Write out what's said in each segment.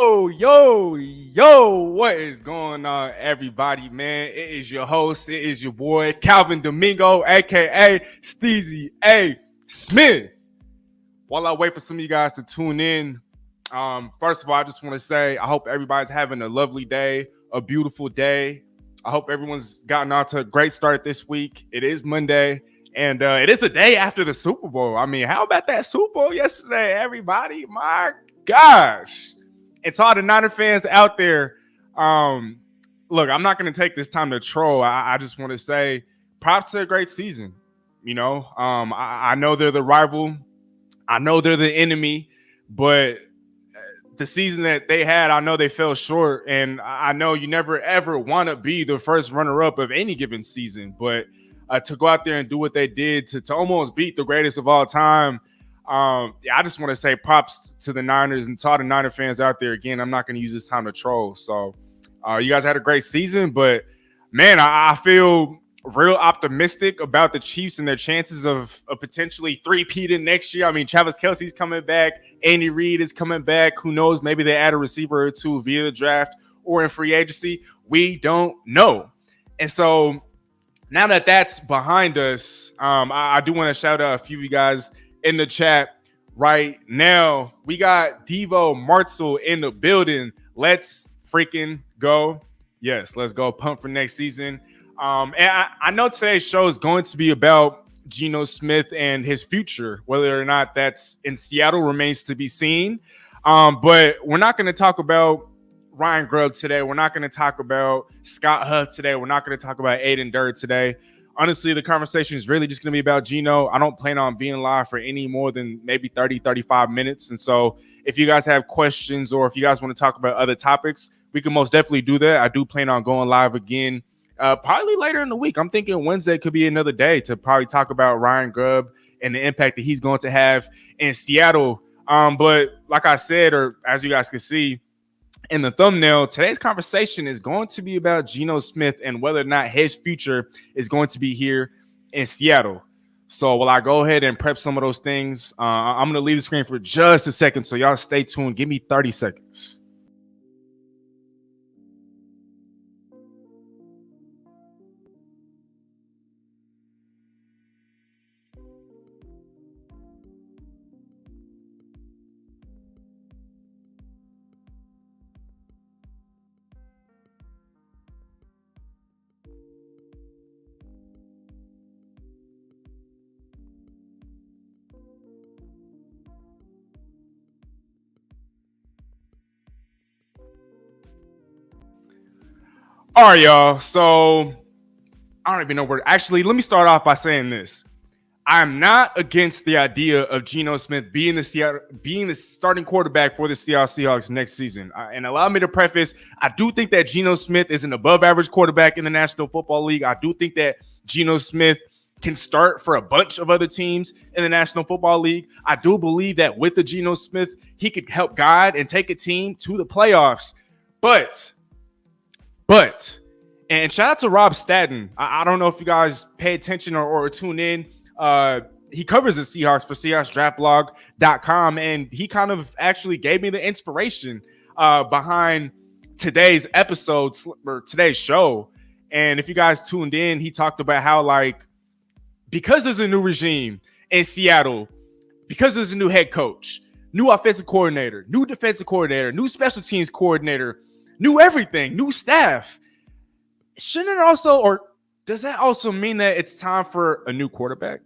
Yo, what is going on, everybody, man? It is your host, it is your boy, Calvin Domingo, aka Steezy A. Smith. While I wait for some of you guys to tune in, first of all, I just want to say I hope everybody's having a lovely day, a beautiful day. I hope everyone's gotten out to a great start this week. It is Monday, and it is the day after the Super Bowl. I mean, how about that Super Bowl yesterday, everybody? My gosh. And to all the Niner fans out there, look, I'm not going to take this time to troll. I just want to say props to a great season. You know, I know they're the rival. I know they're the enemy, but the season that they had, I know they fell short. And I know you never, ever want to be the first runner-up of any given season. But to go out there and do what they did to almost beat the greatest of all time, I just want to say props to the Niners and to all the Niner fans out there. Again, I'm not going to use this time to troll. So you guys had a great season, but man, I feel real optimistic about the Chiefs and their chances of potentially three-peating next year. I mean, Travis Kelce's coming back. Andy Reid is coming back. Who knows? Maybe they add a receiver or two via the draft or in free agency. We don't know. And so now that that's behind us, I do want to shout out a few of you guys in the chat right now. We got Devo Martzel in the building. Let's freaking go. Yes, let's go. Pump for next season. And I know today's show is going to be about Geno Smith and his future. Whether or not that's in Seattle remains to be seen. But we're not going to talk about Ryan Grubb today. We're not going to talk about Scott Huff today. We're not going to talk about Aiden Durr today. Honestly, the conversation is really just going to be about Geno. I don't plan on being live for any more than maybe 30, 35 minutes. And so if you guys have questions or if you guys want to talk about other topics, we can most definitely do that. I do plan on going live again probably later in the week. I'm thinking Wednesday could be another day to probably talk about Ryan Grubb and the impact that he's going to have in Seattle. But like I said, or as you guys can see in the thumbnail, today's conversation is going to be about Geno Smith and whether or not his future is going to be here in Seattle. So while I go ahead and prep some of those things, I'm going to leave the screen for just a second. So y'all stay tuned. Give me 30 seconds. All right, y'all. So I don't even know where. Actually, let me start off by saying this. I'm not against the idea of Geno Smith being the starting quarterback for the Seattle Seahawks next season. And allow me to preface, I do think that Geno Smith is an above-average quarterback in the National Football League. I do think that Geno Smith can start for a bunch of other teams in the National Football League. I do believe that with the Geno Smith, he could help guide and take a team to the playoffs. But, and shout out to Rob Statton. I don't know if you guys pay attention or tune in. He covers the Seahawks for SeahawksDraftBlog.com, and he kind of actually gave me the inspiration behind today's episode or today's show. And if you guys tuned in, he talked about how, like, because there's a new regime in Seattle, because there's a new head coach, new offensive coordinator, new defensive coordinator, new special teams coordinator, new everything, new staff. Shouldn't it also, or does that also mean that it's time for a new quarterback?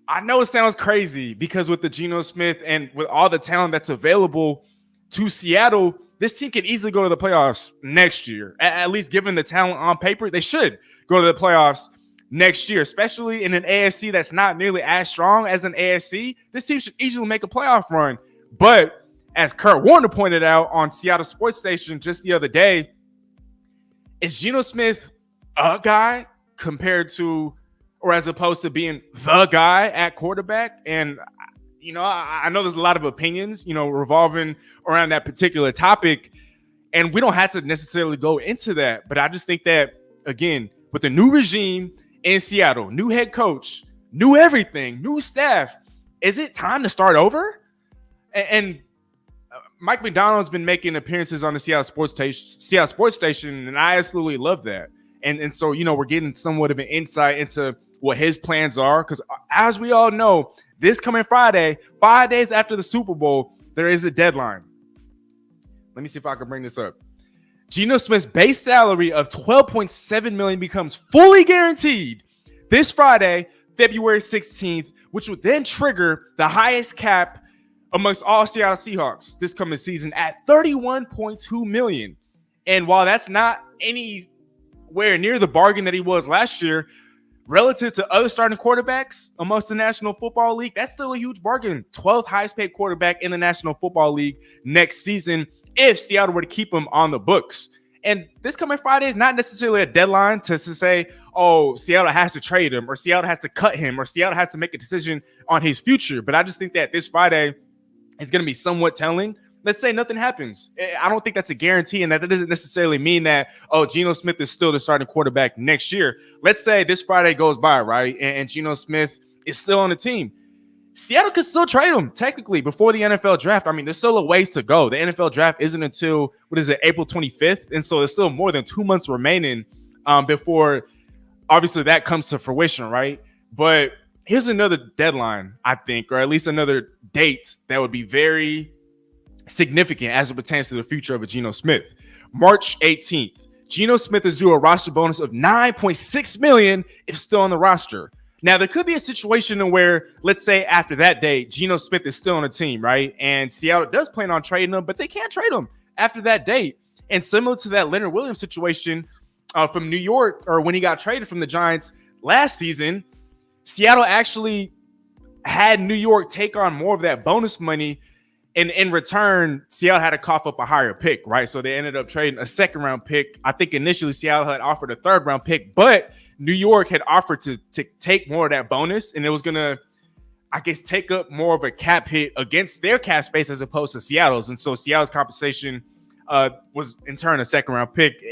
I know it sounds crazy because with the Geno Smith and with all the talent that's available to Seattle, this team could easily go to the playoffs next year. At least given the talent on paper, they should go to the playoffs next year, especially in an AFC that's not nearly as strong as an AFC. This team should easily make a playoff run. But as Kurt Warner pointed out on Seattle Sports Station just the other day, is Geno Smith a guy compared to, or as opposed to being the guy at quarterback? And, you know, I know there's a lot of opinions, you know, revolving around that particular topic, and we don't have to necessarily go into that. But I just think that, again, with a new regime in Seattle, new head coach, new everything, new staff, is it time to start over? And Mike MacDonald's been making appearances on the Seattle Sports Station, and I absolutely love that. And so, we're getting somewhat of an insight into what his plans are, because as we all know, this coming Friday, 5 days after the Super Bowl, there is a deadline. Let me see if I can bring this up. Geno Smith's base salary of $12.7 million becomes fully guaranteed this Friday, February 16th, which would then trigger the highest cap amongst all Seattle Seahawks this coming season at $31.2 million. And while that's not anywhere near the bargain that he was last year, relative to other starting quarterbacks amongst the National Football League, that's still a huge bargain. 12th highest paid quarterback in the National Football League next season if Seattle were to keep him on the books. And this coming Friday is not necessarily a deadline to say, oh, Seattle has to trade him, or Seattle has to cut him, or Seattle has to make a decision on his future. But I just think that this Friday is going to be somewhat telling. Let's say nothing happens. I don't think that's a guarantee, and that doesn't necessarily mean that, oh, Geno Smith is still the starting quarterback next year. Let's say this Friday goes by, right, and Geno Smith is still on the team. Seattle could still trade him, technically, before the NFL draft. I mean, there's still a ways to go. The NFL draft isn't until, April 25th? And so there's still more than 2 months remaining before, obviously, that comes to fruition, right? But here's another deadline, I think, or at least another date that would be very significant as it pertains to the future of a Geno Smith. March 18th, Geno Smith is due a roster bonus of $9.6 million if still on the roster. Now, there could be a situation where, let's say after that date, Geno Smith is still on the team, right? And Seattle does plan on trading him, but they can't trade him after that date. And similar to that Leonard Williams situation from New York, or when he got traded from the Giants last season, Seattle actually had New York take on more of that bonus money. And in return, Seattle had to cough up a higher pick, right? So they ended up trading a second-round pick. I think initially Seattle had offered a third-round pick, but New York had offered to take more of that bonus, and it was going to, I guess, take up more of a cap hit against their cap space as opposed to Seattle's. And so Seattle's compensation was, in turn, a second-round pick.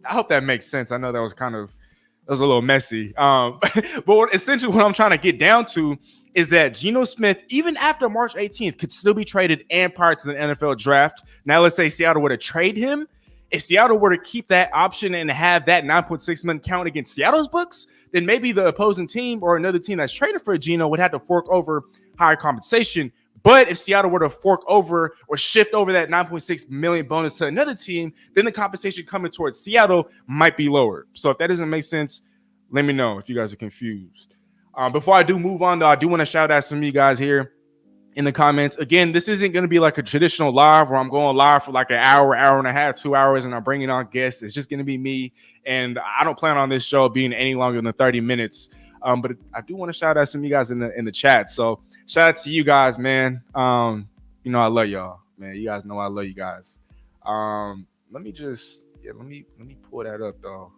I hope that makes sense. I know that was a little messy. But essentially what I'm trying to get down to is that Geno Smith, even after March 18th, could still be traded and prior to the NFL draft. Now, let's say Seattle were to trade him. If Seattle were to keep that option and have that $9.6 million count against Seattle's books, then maybe the opposing team or another team that's traded for Geno would have to fork over higher compensation. But if Seattle were to fork over or shift over that $9.6 million bonus to another team, then the compensation coming towards Seattle might be lower. So if that doesn't make sense, let me know if you guys are confused. Before I do move on, though, I do want to shout out some of you guys here in the comments. Again, this isn't going to be like a traditional live where I'm going live for like an hour, hour and a half, 2 hours, and I'm bringing on guests. It's just going to be me, and I don't plan on this show being any longer than 30 minutes. But I do want to shout out some of you guys in the chat. So shout out to you guys, man. I love y'all, man. You guys know I love you guys. Let me pull that up though.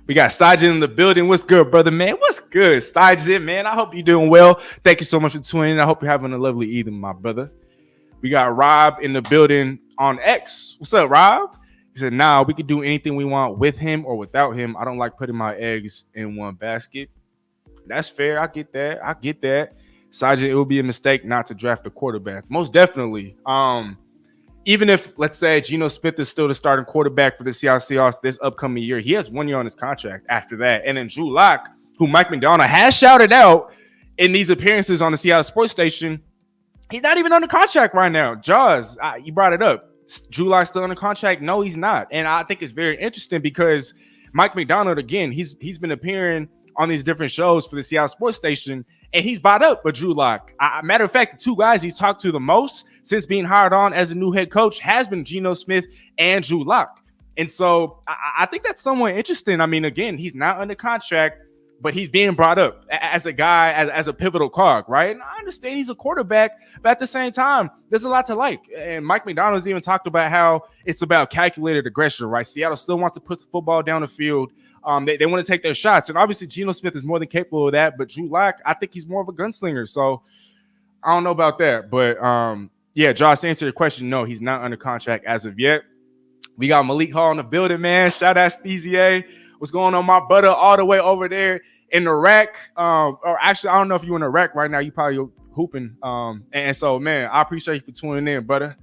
We got Sajid in the building. What's good, brother, man? What's good, Sajid, man? I hope you're doing well. Thank you so much for tuning in. I hope you're having a lovely evening, my brother. We got Rob in the building on X. What's up, Rob? He said, nah, we can do anything we want with him or without him. I don't like putting my eggs in one basket. That's fair. I get that. Sajid, it would be a mistake not to draft a quarterback. Most definitely. Even if, let's say, Geno Smith is still the starting quarterback for the Seattle Seahawks this upcoming year, he has 1 year on his contract after that. And then Drew Lock, who Mike MacDonald has shouted out in these appearances on the Seattle Sports Station, he's not even on the contract right now. Jaws, you brought it up. Drew Lock's still on the contract? No, he's not. And I think it's very interesting because Mike MacDonald, again, he's been appearing on these different shows for the Seattle Sports Station, and he's bought up with Drew Lock. Matter of fact, the two guys he's talked to the most since being hired on as a new head coach has been Geno Smith and Drew Lock. And so I think that's somewhat interesting. I mean, again, he's not under contract, but he's being brought up as a guy, as a pivotal cog, right? And I understand he's a quarterback, but at the same time, there's a lot to like. And Mike MacDonald's even talked about how it's about calculated aggression, right? Seattle still wants to put the football down the field. They want to take their shots. And obviously, Geno Smith is more than capable of that. But Drew Lock, I think he's more of a gunslinger. So I don't know about that. But, yeah, Josh, to answer your question, no, he's not under contract as of yet. We got Malik Hall in the building, man. Shout out Steezy A. What's going on, my brother, all the way over there in Iraq? Or actually, I don't know if you're in Iraq right now. You probably hooping. And so, man, I appreciate you for tuning in, brother.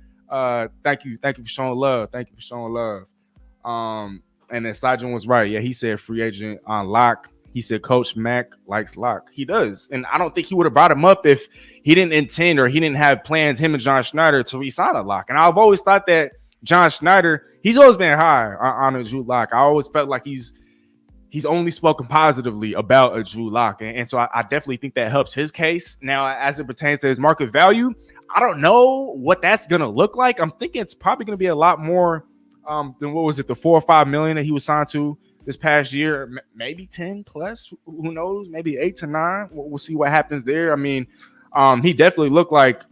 Thank you for showing love. Thank you for showing love. And then Sajin was right. Yeah, he said free agent on lock. He said Coach Mack likes lock. He does, and I don't think he would have brought him up if he didn't intend or he didn't have plans, him and John Schneider, to re-sign a lock. And I've always thought that John Schneider, he's always been high on a Drew Lock. I always felt like he's only spoken positively about a Drew Lock. And so I definitely think that helps his case. Now, as it pertains to his market value, I don't know what that's going to look like. I'm thinking it's probably going to be a lot more than what was it, the 4 or 5 million that he was signed to this past year, maybe 10 plus, who knows, maybe 8 to 9. We'll see what happens there. I mean, he definitely looked like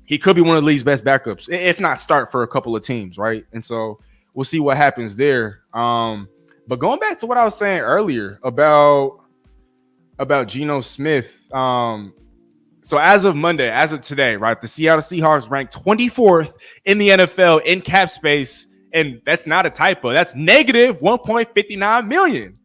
he could be one of the league's best backups, if not start for a couple of teams, right? And so we'll see what happens there. But going back to what I was saying earlier about Geno Smith, so as of Monday, as of today, right, the Seattle Seahawks ranked 24th in the NFL in cap space, and that's not a typo. That's negative 1.59 million.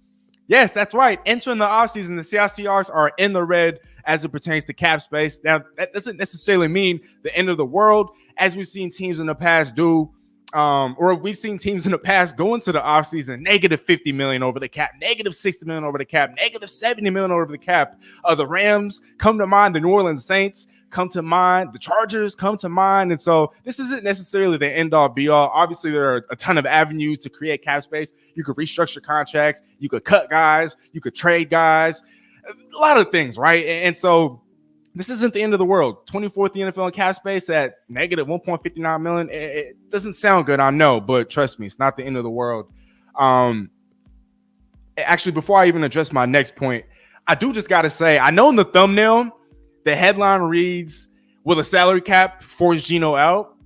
Yes, that's right. Entering the offseason, the Seattle Seahawks are in the red as it pertains to cap space. Now, that doesn't necessarily mean the end of the world, as we've seen teams in the past do. Or we've seen teams in the past go into the offseason negative 50 million over the cap, negative 60 million over the cap, negative 70 million over the cap. The Rams come to mind, the New Orleans Saints come to mind, the Chargers come to mind. And so this isn't necessarily the end all be all. Obviously, there are a ton of avenues to create cap space. You could restructure contracts, you could cut guys, you could trade guys, a lot of things, right? And so this isn't the end of the world. 24th in the NFL in cap space at negative 1.59 million. It doesn't sound good, I know, but trust me, it's not the end of the world. Actually, before I even address my next point, I do just got to say, I know in the thumbnail, the headline reads, will the salary cap force Geno out?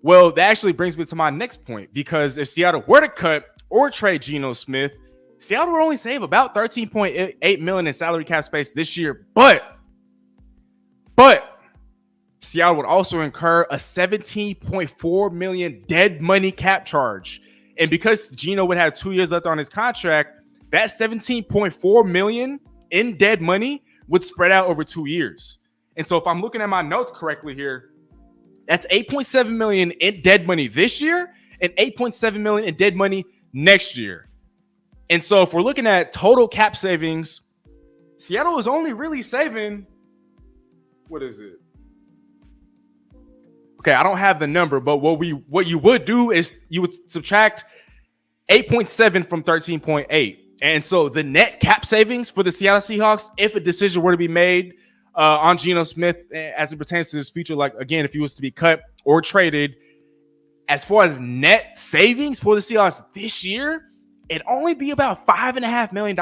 Well, that actually brings me to my next point, because if Seattle were to cut or trade Geno Smith, Seattle would only save about 13.8 million in salary cap space this year, but Seattle would also incur a 17.4 million dead money cap charge. And because Geno would have 2 years left on his contract, that 17.4 million in dead money would spread out over 2 years. And so if I'm looking at my notes correctly here, that's 8.7 million in dead money this year and 8.7 million in dead money next year. And so if we're looking at total cap savings, Seattle is only really saving, what is it? Okay, I don't have the number, but what you would do is you would subtract 8.7 from 13.8. And so the net cap savings for the Seattle Seahawks, if a decision were to be made on Geno Smith as it pertains to his future, like, again, if he was to be cut or traded, as far as net savings for the Seahawks this year, it'd only be about $5.5 million.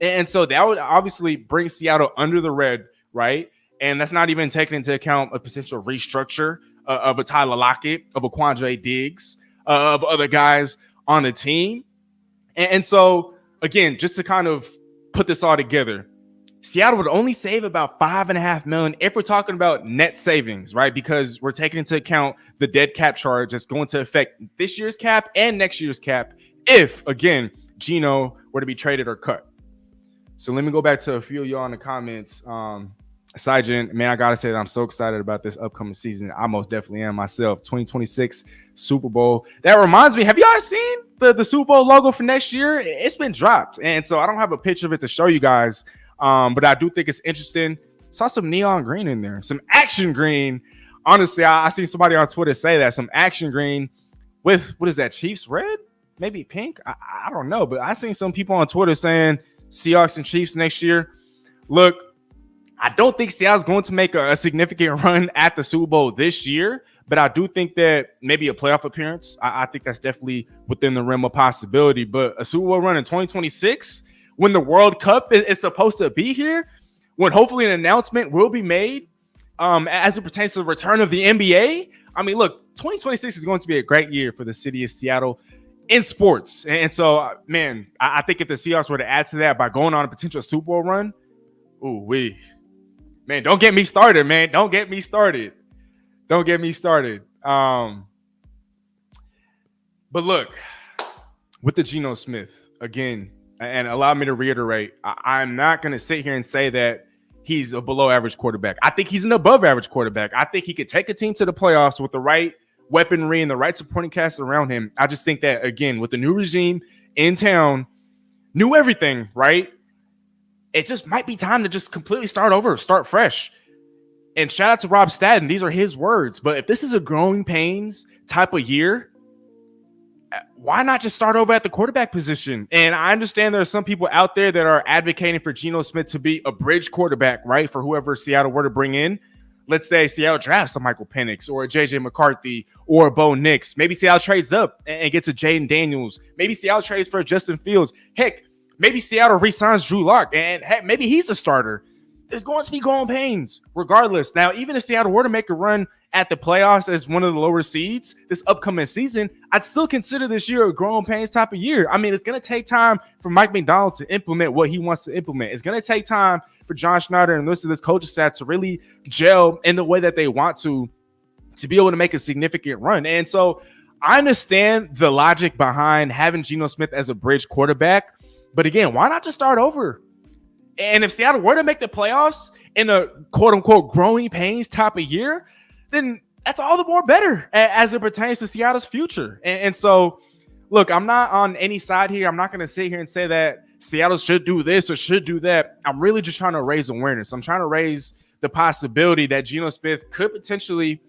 And so that would obviously bring Seattle under the red, right? And that's not even taking into account a potential restructure of a Tyler Lockett, of a Quandre Diggs, of other guys on the team. And so, again, just to kind of put this all together, Seattle would only save about $5.5 million if we're talking about net savings, right? Because we're taking into account the dead cap charge that's going to affect this year's cap and next year's cap if, again, Geno were to be traded or cut. So let me go back to a few of y'all in the comments. Sajin, man, I gotta say that I'm so excited about this upcoming season. I most definitely am myself. 2026 Super Bowl. That reminds me, have y'all seen the Super Bowl logo for next year? It's been dropped, and so I don't have a picture of it to show you guys, but I do think it's interesting. Saw some neon green in there, some action green. Honestly, I seen somebody on Twitter say that, some action green with, what is that, Chiefs red? Maybe pink? I don't know, but I seen some people on Twitter saying Seahawks and Chiefs next year. Look, I don't think Seattle's going to make a significant run at the Super Bowl this year, but I do think that maybe a playoff appearance, I think that's definitely within the realm of possibility. But a Super Bowl run in 2026, when the World Cup is supposed to be here, when hopefully an announcement will be made as it pertains to the return of the NBA. I mean, look, 2026 is going to be a great year for the city of Seattle in sports. And so, man, I think if the Seahawks were to add to that by going on a potential Super Bowl run, man, don't get me started, man. Don't get me started. But look, with the Geno Smith, again, and allow me to reiterate, I'm not going to sit here and say that he's a below average quarterback. I think he's an above average quarterback. I think he could take a team to the playoffs with the right weaponry and the right supporting cast around him. I just think that, again, with the new regime in town, new everything, right? It just might be time to just completely start over, start fresh. And shout out to Rob Statton. These are his words. But if this is a growing pains type of year, why not just start over at the quarterback position? And I understand there are some people out there that are advocating for Geno Smith to be a bridge quarterback, right? For whoever Seattle were to bring in. Let's say Seattle drafts a Michael Penix or a JJ McCarthy or a Bo Nix. Maybe Seattle trades up and gets a Jaden Daniels. Maybe Seattle trades for Justin Fields. Heck, maybe Seattle re-signs Drew Lock, and heck, maybe he's a starter. There's going to be growing pains regardless. Now, even if Seattle were to make a run at the playoffs as one of the lower seeds this upcoming season, I'd still consider this year a growing pains type of year. I mean, it's going to take time for Mike MacDonald to implement what he wants to implement. It's going to take time for John Schneider and the rest of this coaching staff to really gel in the way that they want to be able to make a significant run. And so I understand the logic behind having Geno Smith as a bridge quarterback. But again, why not just start over? And if Seattle were to make the playoffs in a quote-unquote growing pains type of year, then that's all the more better as it pertains to Seattle's future. And so, look, I'm not on any side here. I'm not going to sit here and say that Seattle should do this or should do that. I'm really just trying to raise awareness. I'm trying to raise the possibility that Geno Smith could potentially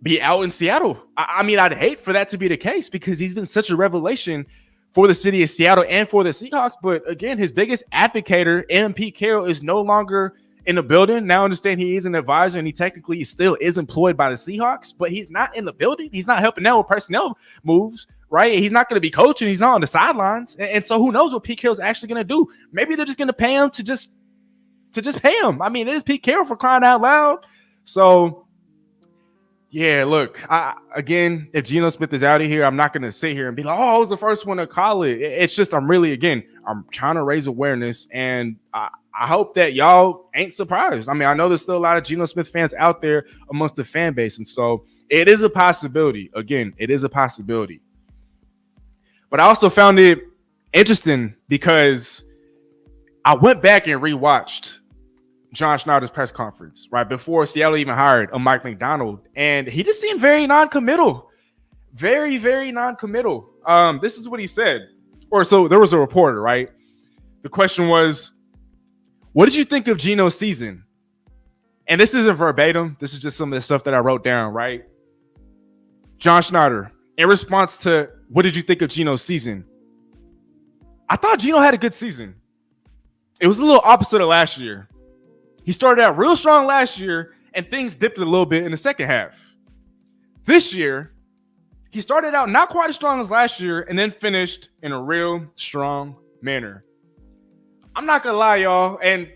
be out in Seattle. I mean, I'd hate for that to be the case because he's been such a revelation for the city of Seattle and for the Seahawks. But again, his biggest advocator, Pete Carroll, is no longer in the building. Now I understand he is an advisor and he technically still is employed by the Seahawks, but he's not in the building. He's not helping out with personnel moves, right? He's not going to be coaching. He's not on the sidelines. And so who knows what Pete Carroll's actually going to do? Maybe they're just going to pay him to just pay him. I mean, it is Pete Carroll, for crying out loud. So yeah, look, again, if Geno Smith is out of here, I'm not going to sit here and be like, oh, I was the first one to call it. It's just, I'm trying to raise awareness, and I hope that y'all ain't surprised. I mean, I know there's still a lot of Geno Smith fans out there amongst the fan base, and so it is a possibility. Again, it is a possibility. But I also found it interesting because I went back and rewatched John Schneider's press conference right before Seattle even hired a Mike MacDonald, and he just seemed very non-committal, very, very non-committal. This is what he said. So there was a reporter, right? The question was, what did you think of Geno's season? And this isn't verbatim. This is just some of the stuff that I wrote down, right? John Schneider, in response to what did you think of Geno's season? I thought Geno had a good season. It was a little opposite of last year. He started out real strong last year, and things dipped a little bit in the second half. This year, he started out not quite as strong as last year, and then finished in a real strong manner. I'm not going to lie, y'all, and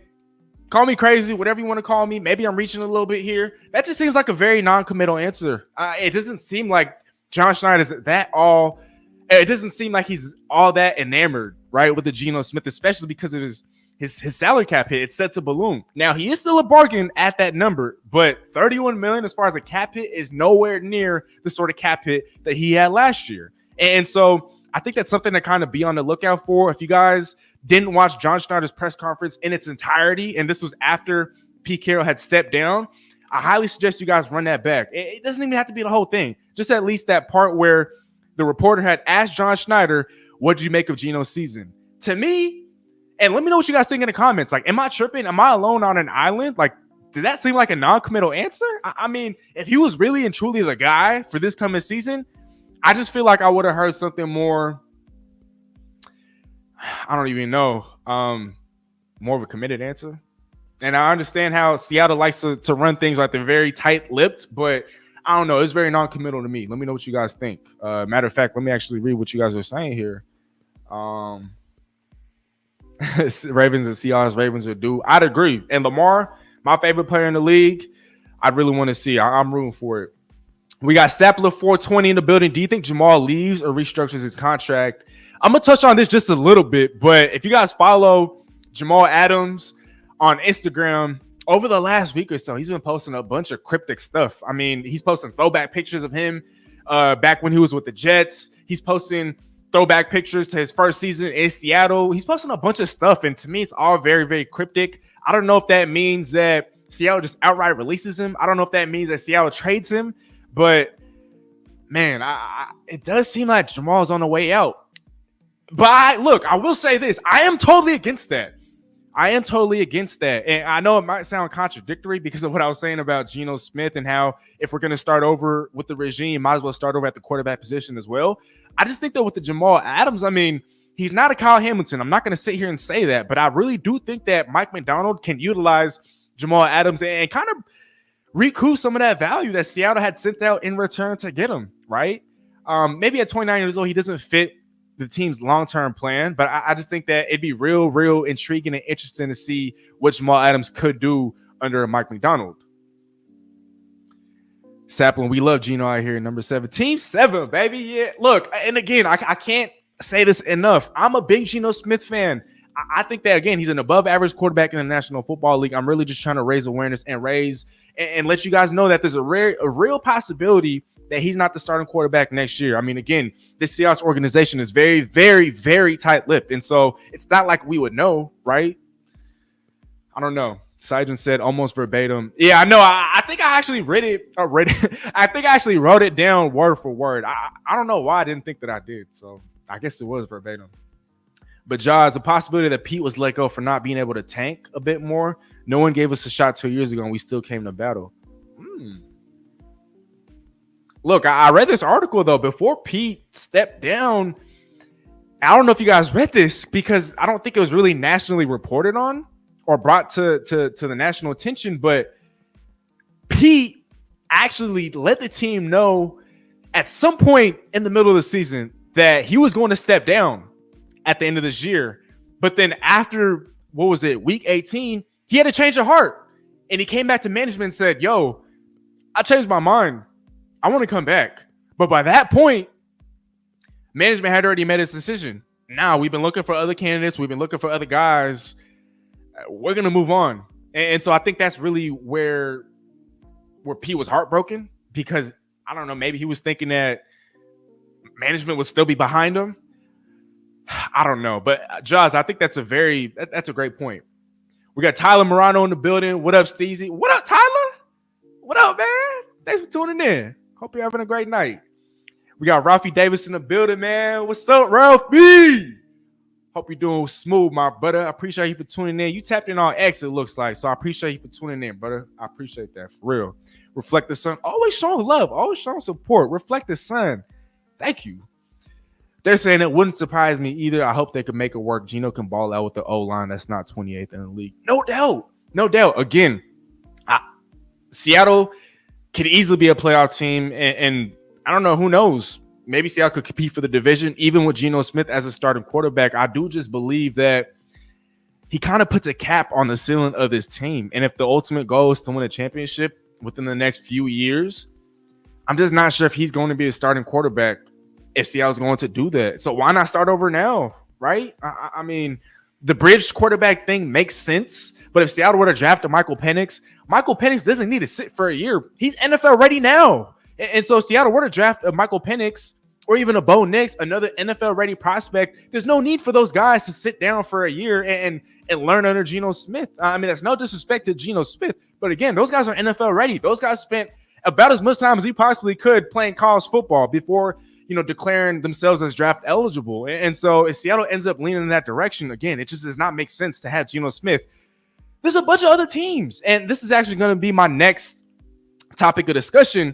call me crazy, whatever you want to call me. Maybe I'm reaching a little bit here. That just seems like a very non-committal answer. It doesn't seem like John Schneider is it doesn't seem like he's all that enamored, right, with the Geno Smith, especially because of his salary cap hit. It's set to balloon. Now, he is still a bargain at that number, but $31 million as far as a cap hit is nowhere near the sort of cap hit that he had last year. And so I think that's something to kind of be on the lookout for. If you guys didn't watch John Schneider's press conference in its entirety, and this was after Pete Carroll had stepped down, I highly suggest you guys run that back. It doesn't even have to be the whole thing. Just at least that part where the reporter had asked John Schneider, what did you make of Geno's season? To me, and let me know what you guys think in the comments. Like, am I tripping? Am I alone on an island? Like, did that seem like a non-committal answer? I mean, if he was really and truly the guy for this coming season, I just feel like I would have heard something more, I don't even know, more of a committed answer. And I understand how Seattle likes to run things like they're very tight-lipped, but I don't know. It's very non-committal to me. Let me know what you guys think. Matter of fact, let me actually read what you guys are saying here. Ravens and Seahawks, Ravens are due. I'd agree. And Lamar, my favorite player in the league, I'd really want to see. I'm rooting for it. We got Sapler 420 in the building. Do you think Jamal leaves or restructures his contract? I'm going to touch on this just a little bit, but if you guys follow Jamal Adams on Instagram, over the last week or so, he's been posting a bunch of cryptic stuff. I mean, he's posting throwback pictures of him back when he was with the Jets. He's posting throwback pictures to his first season in Seattle. He's posting a bunch of stuff, and to me, it's all very, very cryptic. I don't know if that means that Seattle just outright releases him. I don't know if that means that Seattle trades him. But, man, it does seem like Jamal's on the way out. But I will say this. I am totally against that. And I know it might sound contradictory because of what I was saying about Geno Smith and how if we're going to start over with the regime, might as well start over at the quarterback position as well. I just think that with the Jamal Adams, I mean, he's not a Kyle Hamilton. I'm not going to sit here and say that, but I really do think that Mike MacDonald can utilize Jamal Adams and kind of recoup some of that value that Seattle had sent out in return to get him, right? Maybe at 29 years old, he doesn't fit the team's long-term plan, but I just think that it'd be real intriguing and interesting to see what Jamal Adams could do under Mike MacDonald. Sapling, we love Geno out here, number 7. Team 7, baby. Yeah, look, and again, I can't say this enough. I'm a big Geno Smith fan. I think that, again, he's an above-average quarterback in the National Football League. I'm really just trying to raise awareness and let you guys know that there's a real possibility that he's not the starting quarterback next year. I mean, again, this Seahawks organization is very tight-lipped, and so it's not like we would know, right? I don't know. Saijan said almost verbatim. Yeah, I know. I think I actually read it. I think I actually wrote it down word for word. I don't know why I didn't think that I did, so I guess it was verbatim. But Jaws, a possibility that Pete was let go for not being able to tank a bit more. No one gave us a shot 2 years ago, and we still came to battle. Look, I read this article, though, before Pete stepped down. I don't know if you guys read this because I don't think it was really nationally reported on or brought to the national attention. But Pete actually let the team know at some point in the middle of the season that he was going to step down at the end of this year. But then after, week 18, he had a change of heart. And he came back to management and said, yo, I changed my mind. I want to come back. But by that point, management had already made its decision. Now we've been looking for other candidates. We've been looking for other guys. We're going to move on. And so I think that's really where Pete was heartbroken because, I don't know, maybe he was thinking that management would still be behind him. I don't know. But, Jaws, I think that's a great point. We got Tyler Morano in the building. What up, Steezy? What up, Tyler? What up, man? Thanks for tuning in. Hope you're having a great night. We got Ralphie Davis in the building, man. What's up, Ralphie? Hope you're doing smooth, my brother. I appreciate you for tuning in. You tapped in on X, it looks like. So I appreciate you for tuning in, brother. I appreciate that, for real. Reflect the Sun. Always showing love. Always showing support. Reflect the Sun. Thank you. They're saying it wouldn't surprise me either. I hope they could make it work. Geno can ball out with the O-line that's not 28th in the league. No doubt. Again, Seattle could easily be a playoff team, and I don't know, who knows? Maybe Seattle could compete for the division, even with Geno Smith as a starting quarterback. I do just believe that he kind of puts a cap on the ceiling of this team. And if the ultimate goal is to win a championship within the next few years, I'm just not sure if he's going to be a starting quarterback if Seattle's going to do that. So why not start over now, right? I mean, the bridge quarterback thing makes sense. But if Seattle were to draft a Michael Penix doesn't need to sit for a year. He's NFL ready now. And so if Seattle were to draft a Michael Penix or even a Bo Nix, another NFL ready prospect, there's no need for those guys to sit down for a year and learn under Geno Smith. I mean, that's no disrespect to Geno Smith. But again, those guys are NFL ready. Those guys spent about as much time as he possibly could playing college football before, declaring themselves as draft eligible. And so if Seattle ends up leaning in that direction, again, it just does not make sense to have Geno Smith. There's a bunch of other teams, and this is actually going to be my next topic of discussion.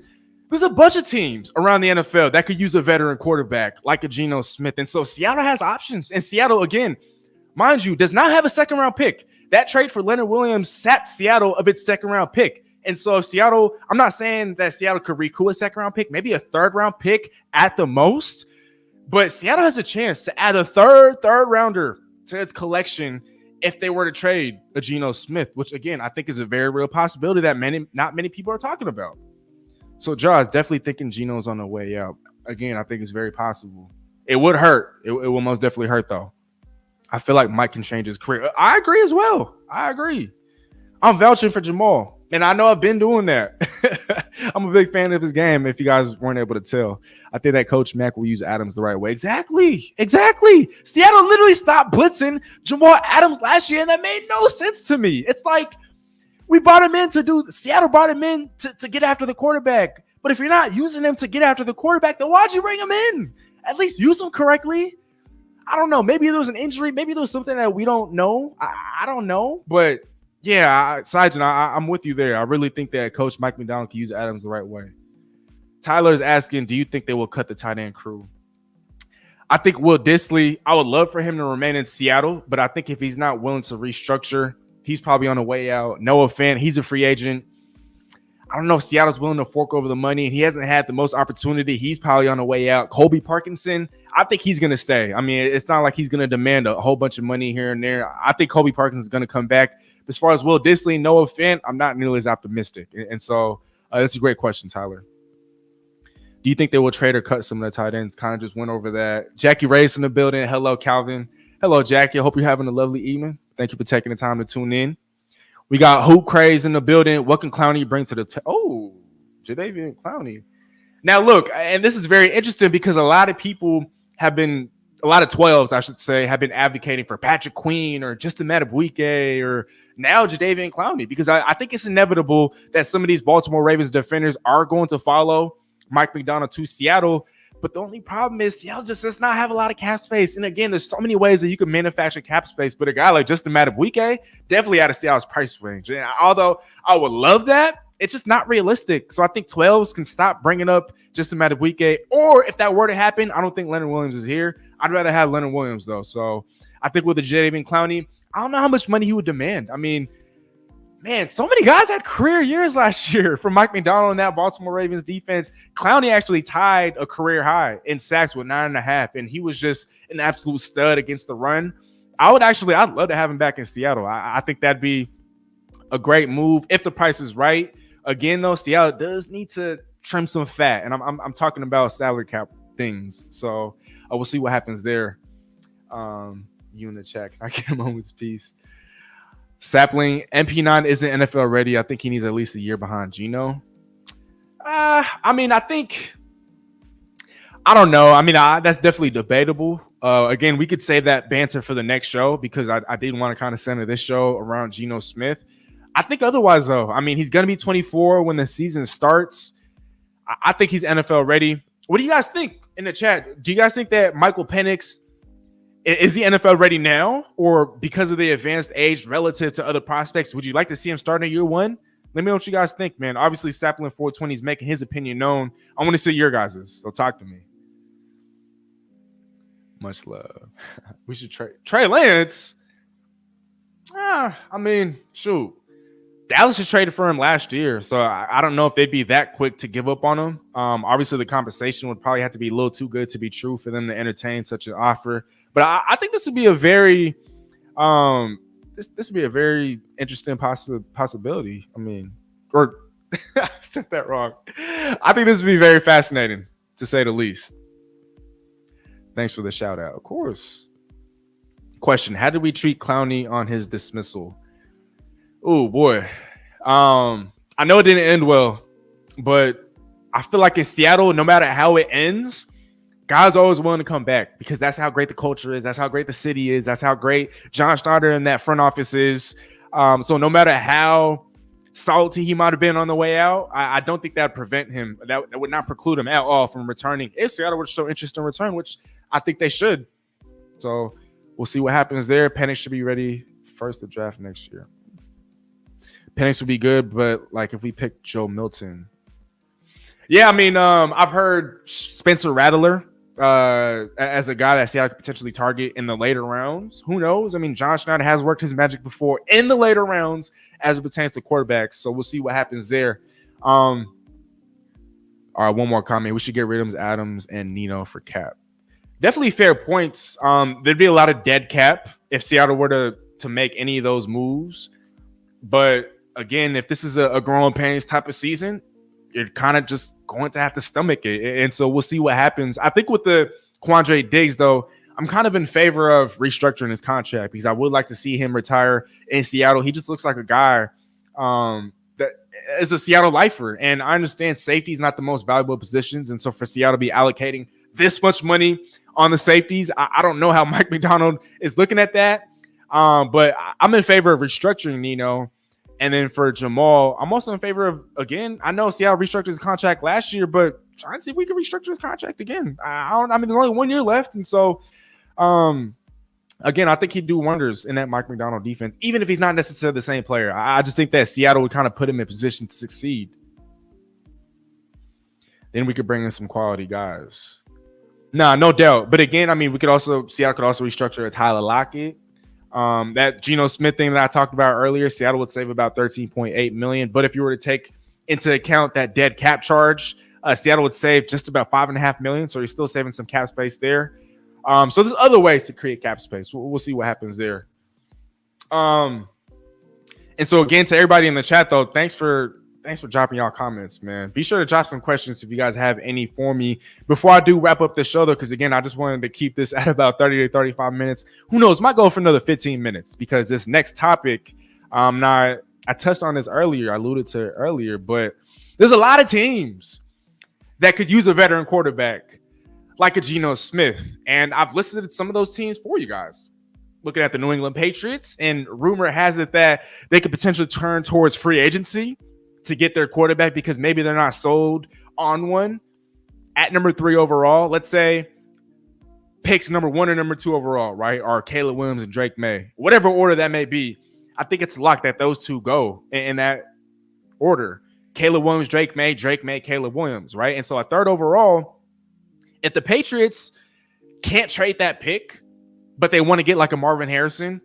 There's a bunch of teams around the NFL that could use a veteran quarterback like a Geno Smith. And so Seattle has options. And Seattle, again, mind you, does not have a second-round pick. That trade for Leonard Williams sapped Seattle of its second-round pick. And so Seattle, I'm not saying that Seattle could recoup a second-round pick, maybe a third-round pick at the most. But Seattle has a chance to add a third-rounder to its collection if they were to trade a Geno Smith, which, again, I think is a very real possibility that not many people are talking about. So, Jaws, definitely thinking Geno's on the way out. Again, I think it's very possible. It would hurt. It will most definitely hurt, though. I feel like Mike can change his career. I agree as well. I agree. I'm vouching for Jamal, and I know I've been doing that. I'm a big fan of his game. If you guys weren't able to tell, I think that Coach Mack will use Adams the right way. Exactly. Seattle literally stopped blitzing Jamal Adams last year, and that made no sense to me. It's like we brought him in Seattle brought him in to get after the quarterback. But if you're not using him to get after the quarterback, then why'd you bring him in? At least use him correctly. I don't know. Maybe there was an injury. Maybe there was something that we don't know. I don't know. But yeah, Sajin, I'm with you there. I really think that Coach Mike MacDonald can use Adams the right way. Tyler is asking, do you think they will cut the tight end crew? I think Will Dissly, I would love for him to remain in Seattle, but I think if he's not willing to restructure, he's probably on the way out. Noah Fant, he's a free agent. I don't know if Seattle's willing to fork over the money, and he hasn't had the most opportunity. He's probably on the way out. Colby Parkinson, I think he's going to stay. I mean, it's not like he's going to demand a whole bunch of money here and there. I think Colby Parkinson is going to come back. As far as Will Dissly, Noah Fant, I'm not nearly as optimistic. And so that's a great question, Tyler. Do you think they will trade or cut some of the tight ends? Kind of just went over that. Jackie Reyes in the building. Hello, Calvin. Hello, Jackie. I hope you're having a lovely evening. Thank you for taking the time to tune in. We got Hoop Craze in the building. What can Clowney bring to the Jadeveon Clowney. Now, look, and this is very interesting because a lot of 12s, I should say, have been advocating for Patrick Queen or Justin Madubuike or now Jadeveon Clowney, because I think it's inevitable that some of these Baltimore Ravens defenders are going to follow Mike MacDonald to Seattle. But the only problem is Seattle just does not have a lot of cap space. And again, there's so many ways that you can manufacture cap space. But a guy like Justin Madubuike, definitely out of Seattle's price range. And although I would love that, it's just not realistic. So I think 12s can stop bringing up Justin Madubuike. Or if that were to happen, I don't think Leonard Williams is here. I'd rather have Leonard Williams, though. So I think with the Jadeveon Clowney, I don't know how much money he would demand. I mean, man, so many guys had career years last year from Mike MacDonald and that Baltimore Ravens defense. Clowney actually tied a career high in sacks with 9.5, and he was just an absolute stud against the run. I'd love to have him back in Seattle. I think that'd be a great move if the price is right. Again, though, Seattle does need to trim some fat, and I'm talking about salary cap things. So we'll see what happens there. You in the chat, can I get a moment's peace? Sapling, MP9 isn't NFL ready. I think he needs at least a year behind Geno. I don't know. I mean, that's definitely debatable. Again, we could save that banter for the next show because I did want to kind of center this show around Geno Smith. I think otherwise, though. I mean, he's going to be 24 when the season starts. I think he's NFL ready. What do you guys think in the chat? Do you guys think that Michael Penix, is he NFL ready now, or because of the advanced age relative to other prospects, would you like to see him start in year one? Let me know what you guys think, man. Obviously, Sapling 420 is making his opinion known. I want to see your guys's, so talk to me. Much love. We should trade Trey Lance. I mean, shoot. Dallas just traded for him last year, so I don't know if they'd be that quick to give up on him. Obviously, the compensation would probably have to be a little too good to be true for them to entertain such an offer. But I think this would be a very, this would be a very interesting possibility. I mean, or I said that wrong. I think this would be very fascinating, to say the least. Thanks for the shout out. Of course. Question: how did we treat Clowney on his dismissal? Oh boy, I know it didn't end well, but I feel like in Seattle, no matter how it ends, guys are always willing to come back because that's how great the culture is. That's how great the city is. That's how great John Schneider and that front office is. So no matter how salty he might have been on the way out, I don't think that would prevent him. That would not preclude him at all from returning if Seattle would show interest in return, which I think they should. So we'll see what happens there. Penix should be ready first to draft next year. Penix would be good, but like if we pick Joe Milton. Yeah, I mean, I've heard Spencer Rattler as a guy that Seattle could potentially target in the later rounds. Who knows? I mean, John Schneider has worked his magic before in the later rounds as it pertains to quarterbacks. So we'll see what happens there. All right, one more comment. We should get rid of Adams and Nino for cap. Definitely fair points. There'd be a lot of dead cap if Seattle were to make any of those moves. But again, if this is a growing pains type of season, you're kind of just going to have to stomach it. And so we'll see what happens. I think with the Quandre Diggs, though, I'm kind of in favor of restructuring his contract because I would like to see him retire in Seattle. He just looks like a guy that is a Seattle lifer. And I understand safety is not the most valuable positions. And so for Seattle to be allocating this much money on the safeties, I don't know how Mike MacDonald is looking at that. But I'm in favor of restructuring Nino. And then for Jamal, I'm also in favor of, again, I know Seattle restructured his contract last year, but trying to see if we can restructure his contract again. I mean, there's only 1 year left. And so, again, I think he'd do wonders in that Mike MacDonald defense, even if he's not necessarily the same player. I just think that Seattle would kind of put him in position to succeed. Then we could bring in some quality guys. No doubt. But again, I mean, Seattle could also restructure a Tyler Lockett. That Geno Smith thing that I talked about earlier, Seattle would save about $13.8 million. But if you were to take into account that dead cap charge, Seattle would save just about $5.5 million. So you're still saving some cap space there. So there's other ways to create cap space. We'll see what happens there. And so again, to everybody in the chat though, thanks for dropping y'all comments, man. Be sure to drop some questions if you guys have any for me before I do wrap up the show though, because again, I just wanted to keep this at about 30 to 35 minutes. Who knows? Might go for another 15 minutes because this next topic, I touched on this earlier, I alluded to it earlier, but there's a lot of teams that could use a veteran quarterback like a Geno Smith. And I've listed some of those teams for you guys. Looking at the New England Patriots, and rumor has it that they could potentially turn towards free agency to get their quarterback because maybe they're not sold on one at number 3 overall. Let's say picks number 1 or number 2 overall, right? Or Caleb Williams and Drake May, whatever order that may be. I think it's locked that those two go in that order. Caleb Williams, Drake May, Caleb Williams, right? And so a 3rd overall, if the Patriots can't trade that pick, but they want to get like a Marvin Harrison,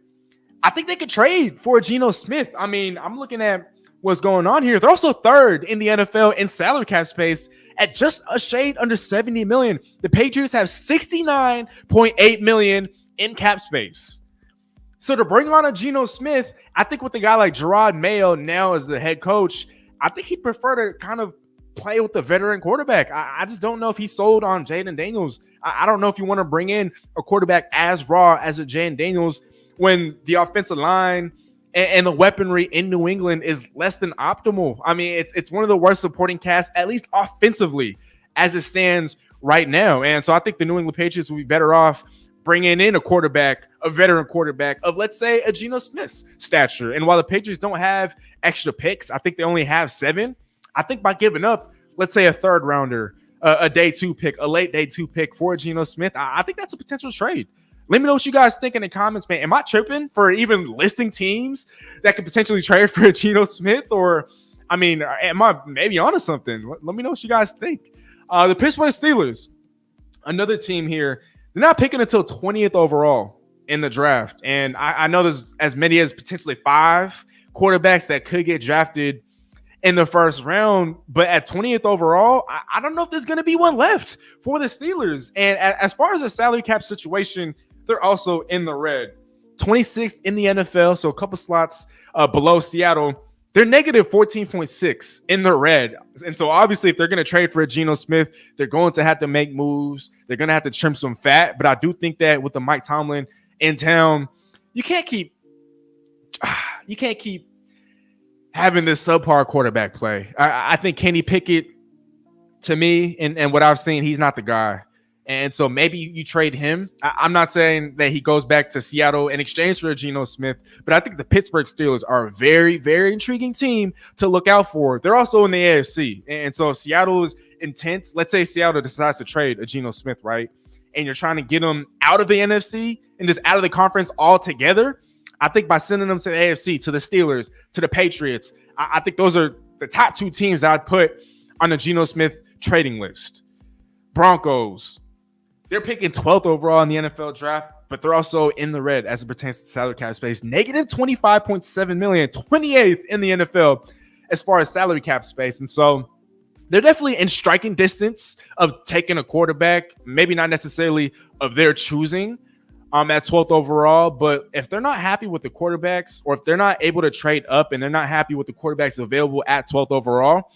I think they could trade for a Geno Smith. I mean, I'm looking at what's going on here. They're also 3rd in the NFL in salary cap space at just a shade under $70 million. The Patriots have $69.8 million in cap space. So to bring on a Geno Smith, I think with a guy like Gerard Mayo now as the head coach, I think he'd prefer to kind of play with the veteran quarterback. I just don't know if he's sold on Jaden Daniels. I don't know if you want to bring in a quarterback as raw as a Jaden Daniels when the offensive line and the weaponry in New England is less than optimal. I mean, it's one of the worst supporting casts, at least offensively, as it stands right now. And so I think the New England Patriots would be better off bringing in a quarterback, a veteran quarterback of, let's say, a Geno Smith's stature. And while the Patriots don't have extra picks, I think they only have 7. I think by giving up, let's say, a 3rd rounder, a day 2 pick, a late day 2 pick for Geno Smith, I think that's a potential trade. Let me know what you guys think in the comments, man. Am I tripping for even listing teams that could potentially trade for a Geno Smith? Or, I mean, am I maybe onto something? Let me know what you guys think. The Pittsburgh Steelers, another team here, they're not picking until 20th overall in the draft. And I know there's as many as potentially 5 quarterbacks that could get drafted in the 1st round. But at 20th overall, I don't know if there's going to be one left for the Steelers. And as far as the salary cap situation, they're also in the red. 26th in the NFL, so a couple slots below Seattle. They're negative 14.6 in the red. And so obviously if they're going to trade for a Geno Smith, they're going to have to make moves. They're going to have to trim some fat. But I do think that with the Mike Tomlin in town, you can't keep having this subpar quarterback play. I think Kenny Pickett, to me, and what I've seen, he's not the guy. And so maybe you trade him. I'm not saying that he goes back to Seattle in exchange for a Geno Smith, but I think the Pittsburgh Steelers are a very, very intriguing team to look out for. They're also in the AFC. And so Seattle is intense. Let's say Seattle decides to trade a Geno Smith, right? And you're trying to get him out of the NFC and just out of the conference altogether. I think by sending them to the AFC, to the Steelers, to the Patriots, I think those are the top 2 teams that I'd put on the Geno Smith trading list. Broncos, they're picking 12th overall in the NFL draft, but they're also in the red as it pertains to salary cap space. Negative $25.7 million, 28th in the NFL as far as salary cap space. And so they're definitely in striking distance of taking a quarterback, maybe not necessarily of their choosing at 12th overall. But if they're not happy with the quarterbacks, or if they're not able to trade up and they're not happy with the quarterbacks available at 12th overall,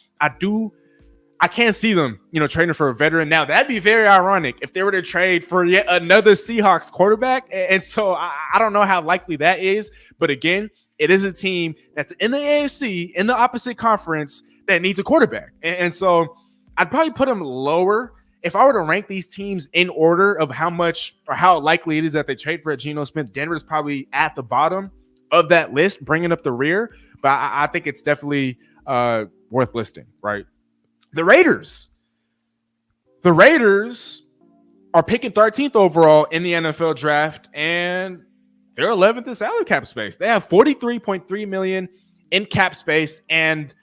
I can't see them, trading for a veteran. Now, that'd be very ironic if they were to trade for yet another Seahawks quarterback. And so I don't know how likely that is. But again, It is a team that's in the AFC, in the opposite conference, that needs a quarterback. And so I'd probably put them lower. If I were to rank these teams in order of how much or how likely it is that they trade for a Geno Smith, Denver's probably at the bottom of that list, bringing up the rear. But I think it's definitely worth listing, right? The Raiders are picking 13th overall in the NFL draft, and they're 11th in salary cap space. They have $43.3 million in cap space, and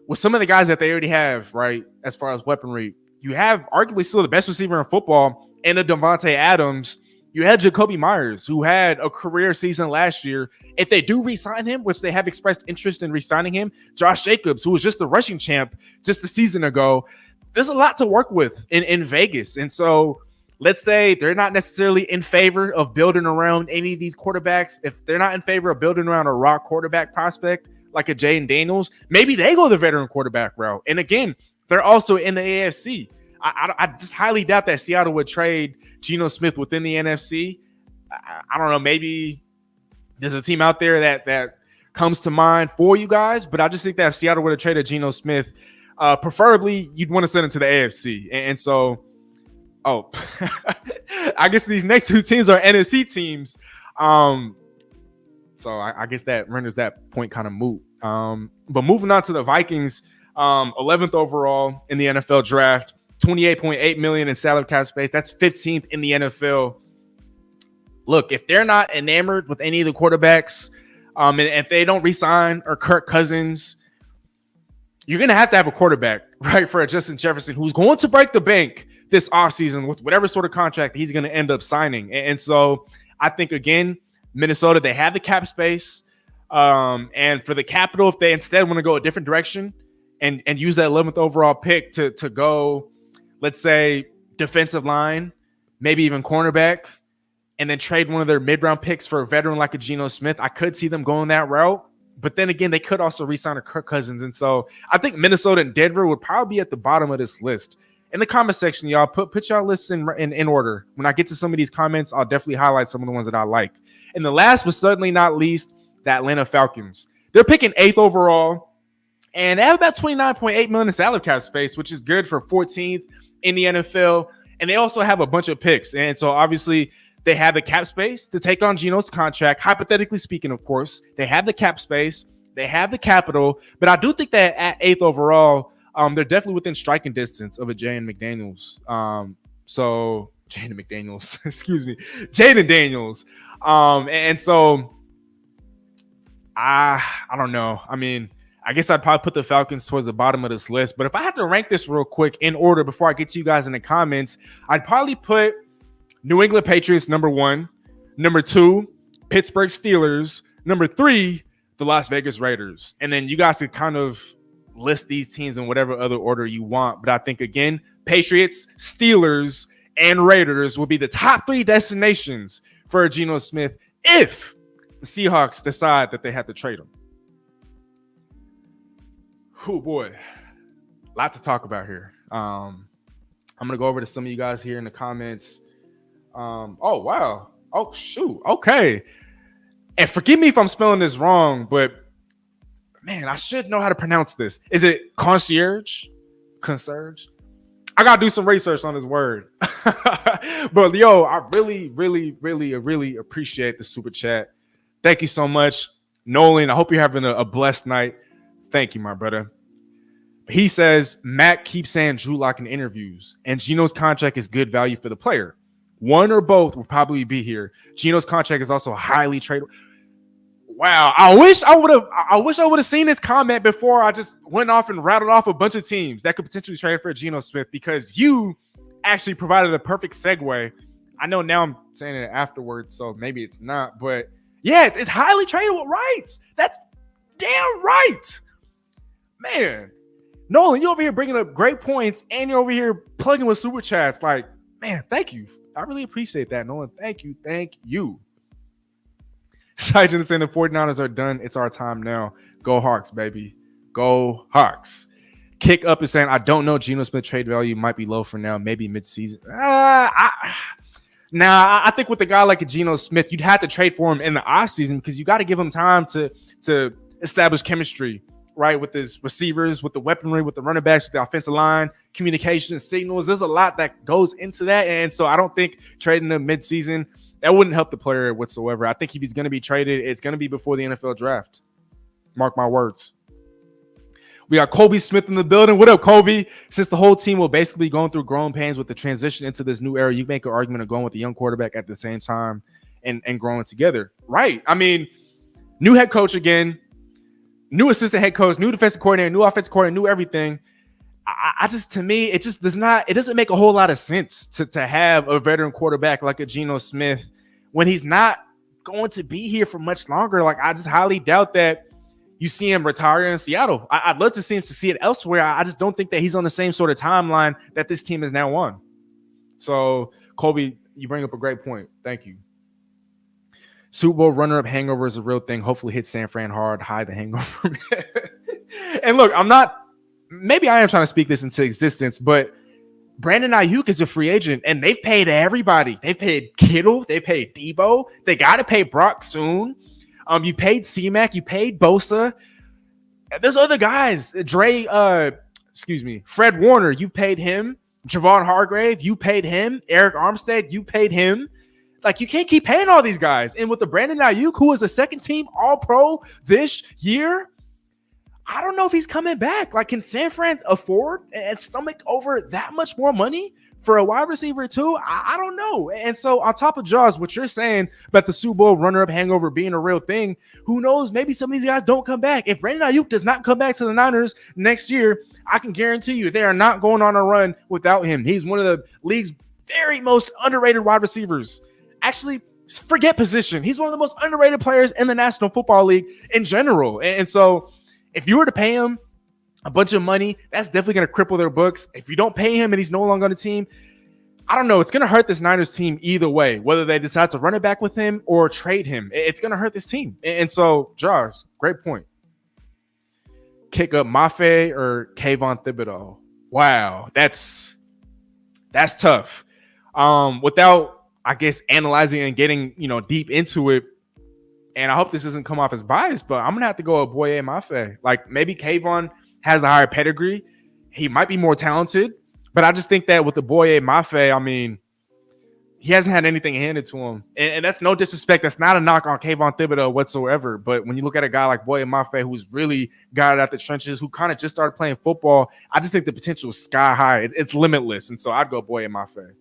with some of the guys that they already have, right, as far as weaponry, you have arguably still the best receiver in football in a Devontae Adams. You had Jacoby Myers, who had a career season last year. If they do re-sign him, which they have expressed interest in re-signing him, Josh Jacobs, who was just the rushing champ just a season ago, there's a lot to work with in Vegas. And so let's say they're not necessarily in favor of building around any of these quarterbacks. If they're not in favor of building around a raw quarterback prospect like a Jaden Daniels, maybe they go the veteran quarterback route. And again, they're also in the AFC. I just highly doubt that Seattle would trade Geno Smith within the NFC. I don't know. Maybe there's a team out there that comes to mind for you guys, but I just think that if Seattle would have traded Geno Smith, preferably you'd want to send him to the AFC. And so, I guess these next two teams are NFC teams. So I guess that renders that point kind of moot. But moving on to the Vikings, 11th overall in the NFL draft, $28.8 million in salary cap space. That's 15th in the NFL. Look, if they're not enamored with any of the quarterbacks, and if they don't re-sign or Kirk Cousins, you're going to have a quarterback, right, for a Justin Jefferson who's going to break the bank this offseason with whatever sort of contract he's going to end up signing. And so I think, again, Minnesota, they have the cap space. And for the capital, if they instead want to go a different direction and use that 11th overall pick to go, let's say, defensive line, maybe even cornerback, and then trade one of their mid-round picks for a veteran like a Geno Smith, I could see them going that route. But then again, they could also re-sign a Kirk Cousins. And so I think Minnesota and Denver would probably be at the bottom of this list. In the comment section, y'all, put y'all lists in order. When I get to some of these comments, I'll definitely highlight some of the ones that I like. And the last but certainly not least, the Atlanta Falcons. They're picking 8th overall, and they have about $29.8 million in salary cap space, which is good for 14th in the NFL. And they also have a bunch of picks. And so obviously they have the cap space to take on Geno's contract. Hypothetically speaking, of course, they have the cap space, they have the capital. But I do think that at 8th overall, they're definitely within striking distance of a Jaden McDaniels. Jaden McDaniels, excuse me, Jaden Daniels. And so I don't know. I mean, I guess I'd probably put the Falcons towards the bottom of this list. But if I had to rank this real quick in order before I get to you guys in the comments, I'd probably put New England Patriots number 1, number 2, Pittsburgh Steelers, number 3, the Las Vegas Raiders. And then you guys could kind of list these teams in whatever other order you want. But I think, again, Patriots, Steelers, and Raiders will be the top 3 destinations for Geno Smith if the Seahawks decide that they have to trade him. Oh, boy. A lot to talk about here. I'm going to go over to some of you guys here in the comments. Oh, wow. Oh, shoot. Okay. And forgive me if I'm spelling this wrong, but, man, I should know how to pronounce this. Is it concierge? Concierge? I got to do some research on this word. But, yo, I really, really, really, really appreciate the super chat. Thank you so much. Nolan, I hope you're having a blessed night. Thank you, my brother. He says, Mac keeps saying Drew Lock in interviews, and Geno's contract is good value for the player. One or both will probably be here. Geno's contract is also highly tradable. Wow, I wish I would have seen this comment before I just went off and rattled off a bunch of teams that could potentially trade for Geno Smith, because you actually provided a perfect segue. I know now I'm saying it afterwards, so maybe it's not, but yeah, it's highly tradable, right? That's damn right. Man, Nolan, you're over here bringing up great points, and you're over here plugging with super chats. Like, man, thank you. I really appreciate that, Nolan. Thank you. Thank you. Sergeant is saying the 49ers are done. It's our time now. Go Hawks, baby. Go Hawks. Kick Up is saying, I don't know. Geno Smith trade value might be low for now. Maybe mid-season. Now, I think with a guy like a Geno Smith, you'd have to trade for him in the offseason because you got to give him time to establish chemistry, right? With his receivers, with the weaponry, with the running backs, with the offensive line, communication, signals. There's a lot that goes into that. And so I don't think trading him midseason, that wouldn't help the player whatsoever. I think if he's going to be traded, it's going to be before the NFL draft. Mark my words. We got Colby Smith in the building. What up, Colby? Since the whole team will basically be going through growing pains with the transition into this new era, you make an argument of going with the young quarterback at the same time and growing together. Right. I mean, new head coach again, new assistant head coach, new defensive coordinator, new offensive coordinator, new everything. I just, to me, it just doesn't make a whole lot of sense to have a veteran quarterback like a Geno Smith when he's not going to be here for much longer. Like, I just highly doubt that you see him retire in Seattle. I'd love to see him succeed elsewhere. I just don't think that he's on the same sort of timeline that this team is now on. So, Colby, you bring up a great point. Thank you. Super Bowl runner-up hangover is a real thing. Hopefully hit San Fran hard, hide the hangover. And look, maybe I am trying to speak this into existence, but Brandon Ayuk is a free agent, and they've paid everybody. They've paid Kittle. They paid Debo. They got to pay Brock soon. You paid C-Mac. You paid Bosa. There's other guys. Fred Warner, you paid him. Javon Hargrave, you paid him. Eric Armstead, you paid him. Like, you can't keep paying all these guys. And with the Brandon Ayuk, who was a second-team All-Pro this year, I don't know if he's coming back. Like, can San Fran afford and stomach over that much more money for a wide receiver too? I don't know. And so on top of Jaws, what you're saying about the Super Bowl runner-up hangover being a real thing, who knows? Maybe some of these guys don't come back. If Brandon Ayuk does not come back to the Niners next year, I can guarantee you they are not going on a run without him. He's one of the league's very most underrated wide receivers. Actually, forget position. He's one of the most underrated players in the National Football League in general. And so if you were to pay him a bunch of money, that's definitely going to cripple their books. If you don't pay him and he's no longer on the team, I don't know. It's going to hurt this Niners team either way, whether they decide to run it back with him or trade him. It's going to hurt this team. And so, Jars, great point. Kick up Mafe or Kayvon Thibodeau. Wow, that's tough. Without, I guess, analyzing and getting, deep into it, and I hope this doesn't come off as biased, but I'm going to have to go with Boye Mafe. Like, maybe Kayvon has a higher pedigree. He might be more talented, but I just think that with the Boye Mafe, I mean, he hasn't had anything handed to him. And that's no disrespect. That's not a knock on Kayvon Thibodeau whatsoever. But when you look at a guy like Boye Mafe, who's really got it out the trenches, who kind of just started playing football, I just think the potential is sky high. It's limitless. And so I'd go Boye Mafe.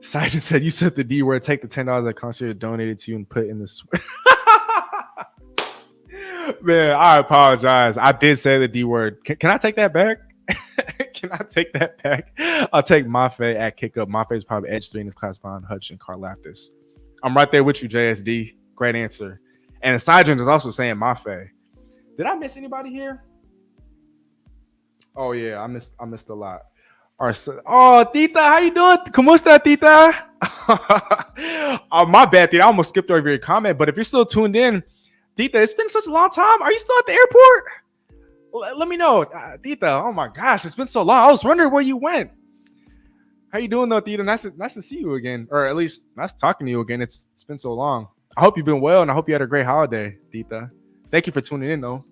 Sergeant said, you said the D word, take the $10 that concert donated to you and put in the sweat. Man, I apologize. I did say the D word. Can I take that back? Can I take that back? I'll take Mafe at kickup. Mafe is probably edge 3 in his class behind Hutch and Karlaftis. I'm right there with you, JSD. Great answer. And Sergeant is also saying Mafe. Did I miss anybody here? Oh yeah, I missed a lot. Oh, Tita, how you doing? ¿Cómo está, Tita? Oh, my bad, Tita. I almost skipped over your comment, but if you're still tuned in, Tita, it's been such a long time. Are you still at the airport? Let me know, Tita. Oh my gosh, it's been so long. I was wondering where you went. How you doing, though, Tita? Nice to see you again, or at least nice talking to you again. It's been so long. I hope you've been well, and I hope you had a great holiday, Tita. Thank you for tuning in, though.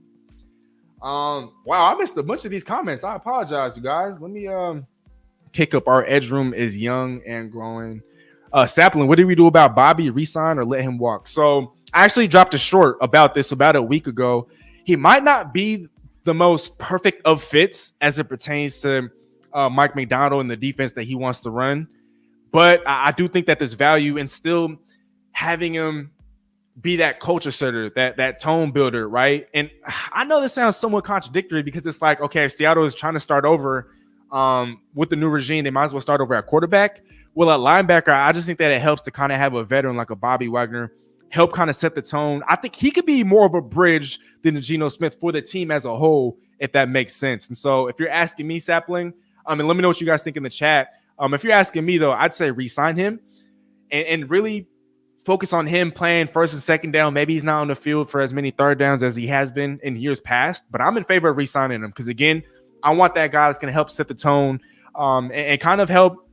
Wow, I missed a bunch of these comments. I apologize, you guys. Let me kick up. Our edge room is young and growing. Sapling, what did we do about Bobby? Resign or let him walk? So I actually dropped a short about this about a week ago. He might not be the most perfect of fits as it pertains to Mike MacDonald and the defense that he wants to run, but I do think that there's value in still having him be that culture setter, that tone builder, right? And I know this sounds somewhat contradictory because it's like, okay, if Seattle is trying to start over with the new regime, they might as well start over at quarterback. Well, at linebacker, I just think that it helps to kind of have a veteran like a Bobby Wagner help kind of set the tone. I think he could be more of a bridge than a Geno Smith for the team as a whole, if that makes sense. And so if you're asking me, Sapling, and let me know what you guys think in the chat. If you're asking me, though, I'd say re-sign him and really focus on him playing first and second down. Maybe he's not on the field for as many third downs as he has been in years past, but I'm in favor of re-signing him because, again, I want that guy that's going to help set the tone and kind of help,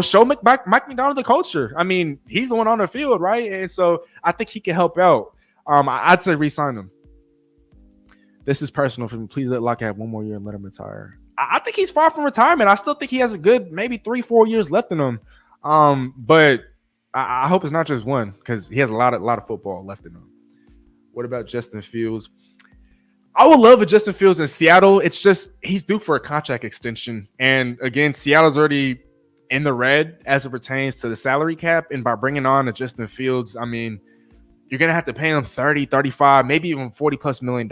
show Mike MacDonald the culture. I mean, he's the one on the field, right? And so I think he can help out. I'd say re-sign him. This is personal for me. Please let Locke have one more year and let him retire. I think he's far from retirement. I still think he has a good maybe 3-4 years left in him. But I hope it's not just one, because he has a lot of football left in him. What about Justin Fields? I would love a Justin Fields in Seattle. It's just he's due for a contract extension. And again, Seattle's already in the red as it pertains to the salary cap. And by bringing on a Justin Fields, I mean, you're going to have to pay him 30, 35, maybe even $40+ million.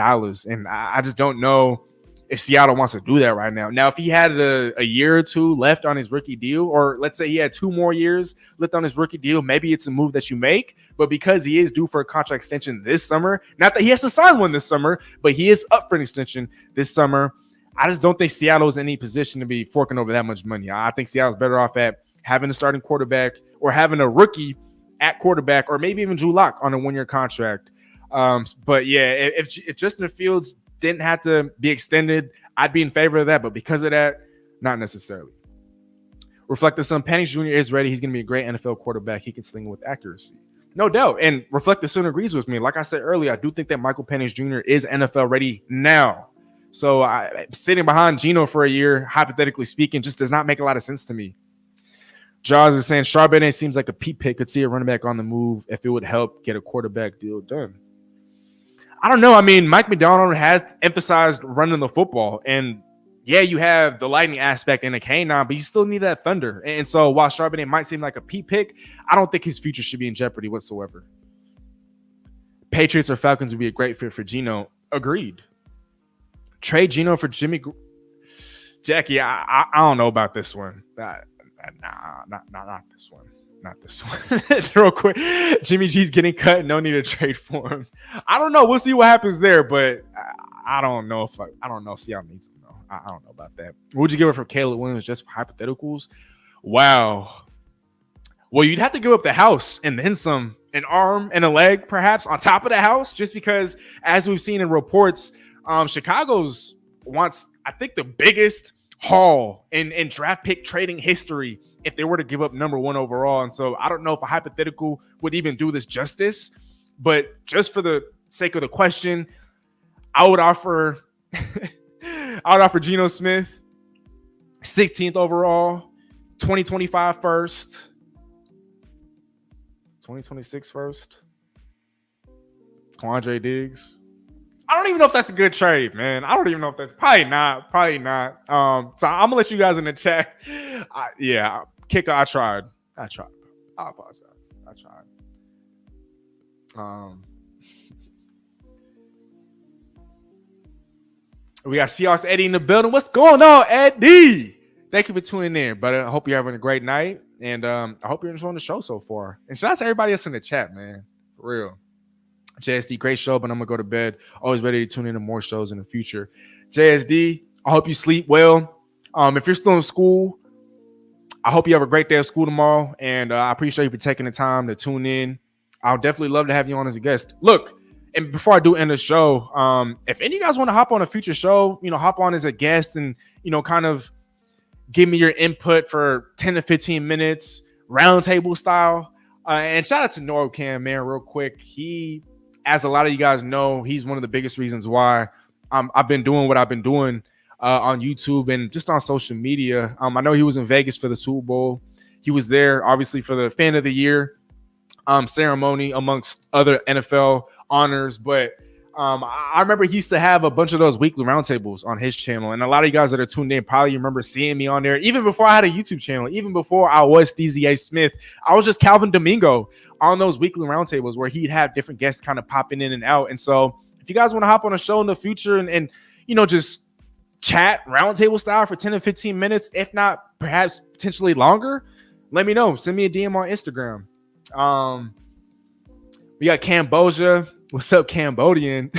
And I just don't know if Seattle wants to do that right now. Now, if he had a year or two left on his rookie deal, or let's say he had 2 more years left on his rookie deal, maybe it's a move that you make. But because he is due for a contract extension this summer, not that he has to sign one this summer, but he is up for an extension this summer, I just don't think Seattle's in any position to be forking over that much money. I think Seattle's better off at having a starting quarterback or having a rookie at quarterback, or maybe even Drew Lock on a 1-year contract. But yeah, if Justin Fields didn't have to be extended, I'd be in favor of that. But because of that, not necessarily. Reflect the Sun, Penix Jr. is ready. He's going to be a great NFL quarterback. He can sling with accuracy. No doubt. And Reflect the Sun agrees with me. Like I said earlier, I do think that Michael Penix Jr. is NFL ready now. So sitting behind Geno for a year, hypothetically speaking, just does not make a lot of sense to me. Jaws is saying Charbonnet seems like a Pete pick. Could see a running back on the move if it would help get a quarterback deal done. I don't know. I mean, Mike MacDonald has emphasized running the football. And yeah, you have the lightning aspect and the canine, but you still need that thunder. And so while Charbonnet might seem like a Pete pick, I don't think his future should be in jeopardy whatsoever. Patriots or Falcons would be a great fit for Geno. Agreed. Trade Geno for Jimmy. Jackie, I don't know about this one. Not this one. Not this one. Real quick, Jimmy G's getting cut. No need to trade for him. I don't know. We'll see what happens there, but I don't know if Seattle needs him though. I don't know about that. Would you give it for Caleb Williams just for hypotheticals? Wow. Well, you'd have to give up the house and then some, an arm and a leg, perhaps on top of the house, just because, as we've seen in reports, Chicago's wants, I think, the biggest haul in draft pick trading history if they were to give up number 1 overall. And so I don't know if a hypothetical would even do this justice, but just for the sake of the question, I would offer Geno Smith 16th overall, 2025 first, 2026 first, Quandre Diggs. I don't even know if that's a good trade, man. I don't even know if that's probably not. So I'm gonna let you guys in the chat. Kicker. I tried. I apologize. I tried. We got Seahawks Eddie in the building. What's going on, Eddie? Thank you for tuning in, brother. I hope you're having a great night, and I hope you're enjoying the show so far. And shout out to everybody else in the chat, man. For real. JSD, great show, but I'm going to go to bed. Always ready to tune in to more shows in the future. JSD, I hope you sleep well. If you're still in school, I hope you have a great day of school tomorrow, and I appreciate you for taking the time to tune in. I'll definitely love to have you on as a guest. Look, and before I do end the show, if any of you guys want to hop on a future show, hop on as a guest and, kind of give me your input for 10 to 15 minutes, roundtable style. And shout out to NoroCam, man, real quick. He, as a lot of you guys know, he's one of the biggest reasons why I've been doing what I've been doing on YouTube and just on social media. I know he was in Vegas for the Super Bowl. He was there, obviously, for the Fan of the Year ceremony, amongst other NFL honors. But I remember he used to have a bunch of those weekly roundtables on his channel. And a lot of you guys that are tuned in probably remember seeing me on there. Even before I had a YouTube channel, even before I was Steezy A. Smith, I was just Calvin Domingo on those weekly roundtables where he'd have different guests kind of popping in and out. And so if you guys want to hop on a show in the future and just chat roundtable style for 10 to 15 minutes, if not perhaps potentially longer, let me know. Send me a DM on Instagram. We got Cambodia. What's up, Cambodian?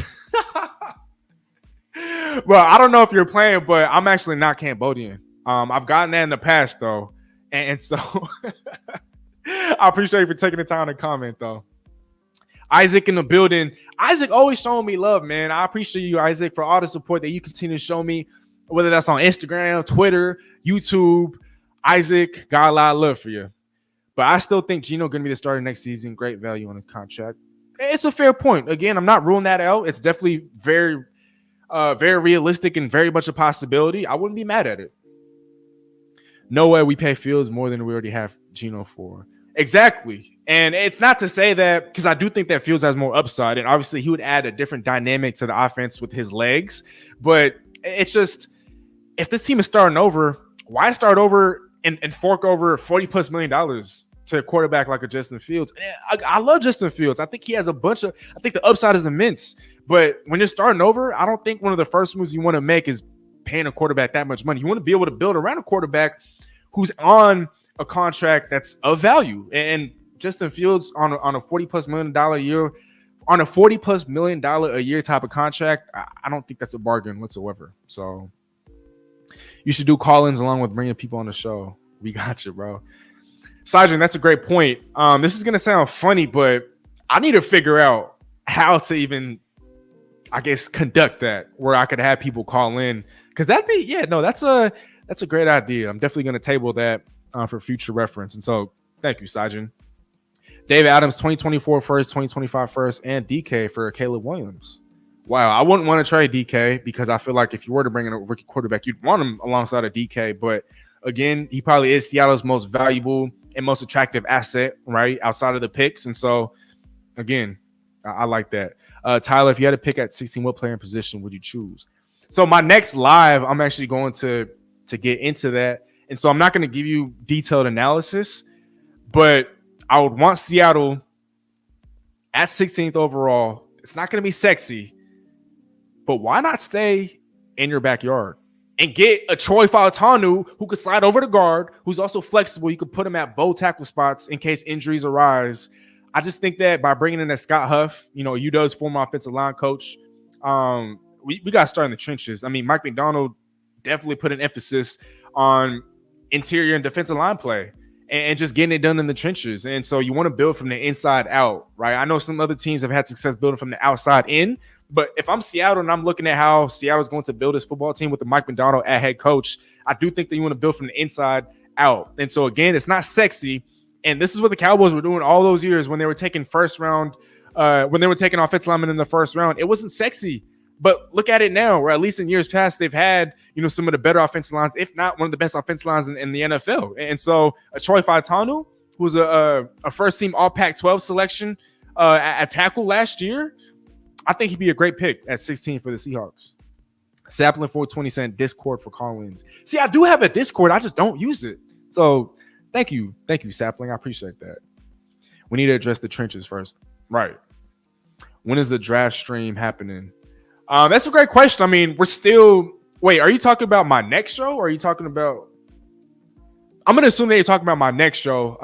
Well, I don't know if you're playing, but I'm actually not Cambodian. I've gotten that in the past, though. And so I appreciate you for taking the time to comment, though. Isaac in the building. Isaac always showing me love, man. I appreciate you, Isaac, for all the support that you continue to show me, whether that's on Instagram, Twitter, YouTube. Isaac, got a lot of love for you. But I still think Geno going to be the starter next season. Great value on his contract. It's a fair point. Again, I'm not ruling that out. It's definitely very realistic and very much a possibility. I wouldn't be mad at it. No way we pay Fields more than we already have Geno for. Exactly. And it's not to say that, because I do think that Fields has more upside, and obviously he would add a different dynamic to the offense with his legs. But it's just, if this team is starting over, why start over and fork over $40+ million to a quarterback like a Justin Fields? I love Justin Fields. I think he has I think the upside is immense. But when you're starting over, I don't think one of the first moves you want to make is paying a quarterback that much money. You want to be able to build around a quarterback who's on a contract that's of value. And Justin Fields on a $40+ million a year, on a $40+ million a year type of contract, I don't think that's a bargain whatsoever. So you should do call-ins along with bringing people on the show. We got you, bro. Sajin, that's a great point. This is going to sound funny, but I need to figure out how to even, I guess, conduct that where I could have people call in. Because that's a great idea. I'm definitely going to table that for future reference. And so thank you, Sajin. David Adams, 2024 first, 2025 first, and DK for Caleb Williams. Wow, I wouldn't want to trade DK because I feel like if you were to bring in a rookie quarterback, you'd want him alongside of DK. But again, he probably is Seattle's most valuable and most attractive asset, right, outside of the picks. And so, again, I like that. Tyler, if you had to pick at 16, what player and position would you choose? So my next live, I'm actually going to get into that. And so I'm not going to give you detailed analysis, but I would want Seattle at 16th overall. It's not going to be sexy, but why not stay in your backyard and get a Troy Fautanu who could slide over the guard, who's also flexible. You could put him at both tackle spots in case injuries arise. I just think that by bringing in that Scott Huff, UW's former offensive line coach, we got to start in the trenches. I mean, Mike MacDonald definitely put an emphasis on interior and defensive line play and just getting it done in the trenches. And so you want to build from the inside out, right? I know some other teams have had success building from the outside in, but if I'm Seattle and I'm looking at how Seattle's going to build this football team with the Mike MacDonald at head coach, I do think that you want to build from the inside out. And so, again, it's not sexy. And this is what the Cowboys were doing all those years when they were taking when they were taking offensive linemen in the first round. It wasn't sexy. But look at it now, or at least in years past, they've had, some of the better offensive lines, if not one of the best offensive lines in the NFL. And so a Troy Fautanu, who was a first-team All-Pac-12 selection at tackle last year, I think he'd be a great pick at 16 for the Seahawks. Sapling 420 sent Discord for call-ins. See, I do have a Discord. I just don't use it. So thank you. Thank you, Sapling. I appreciate that. We need to address the trenches first. Right. When is the draft stream happening? That's a great question. I mean, wait, are you talking about my next show or are you talking about, I'm going to assume that you're talking about my next show.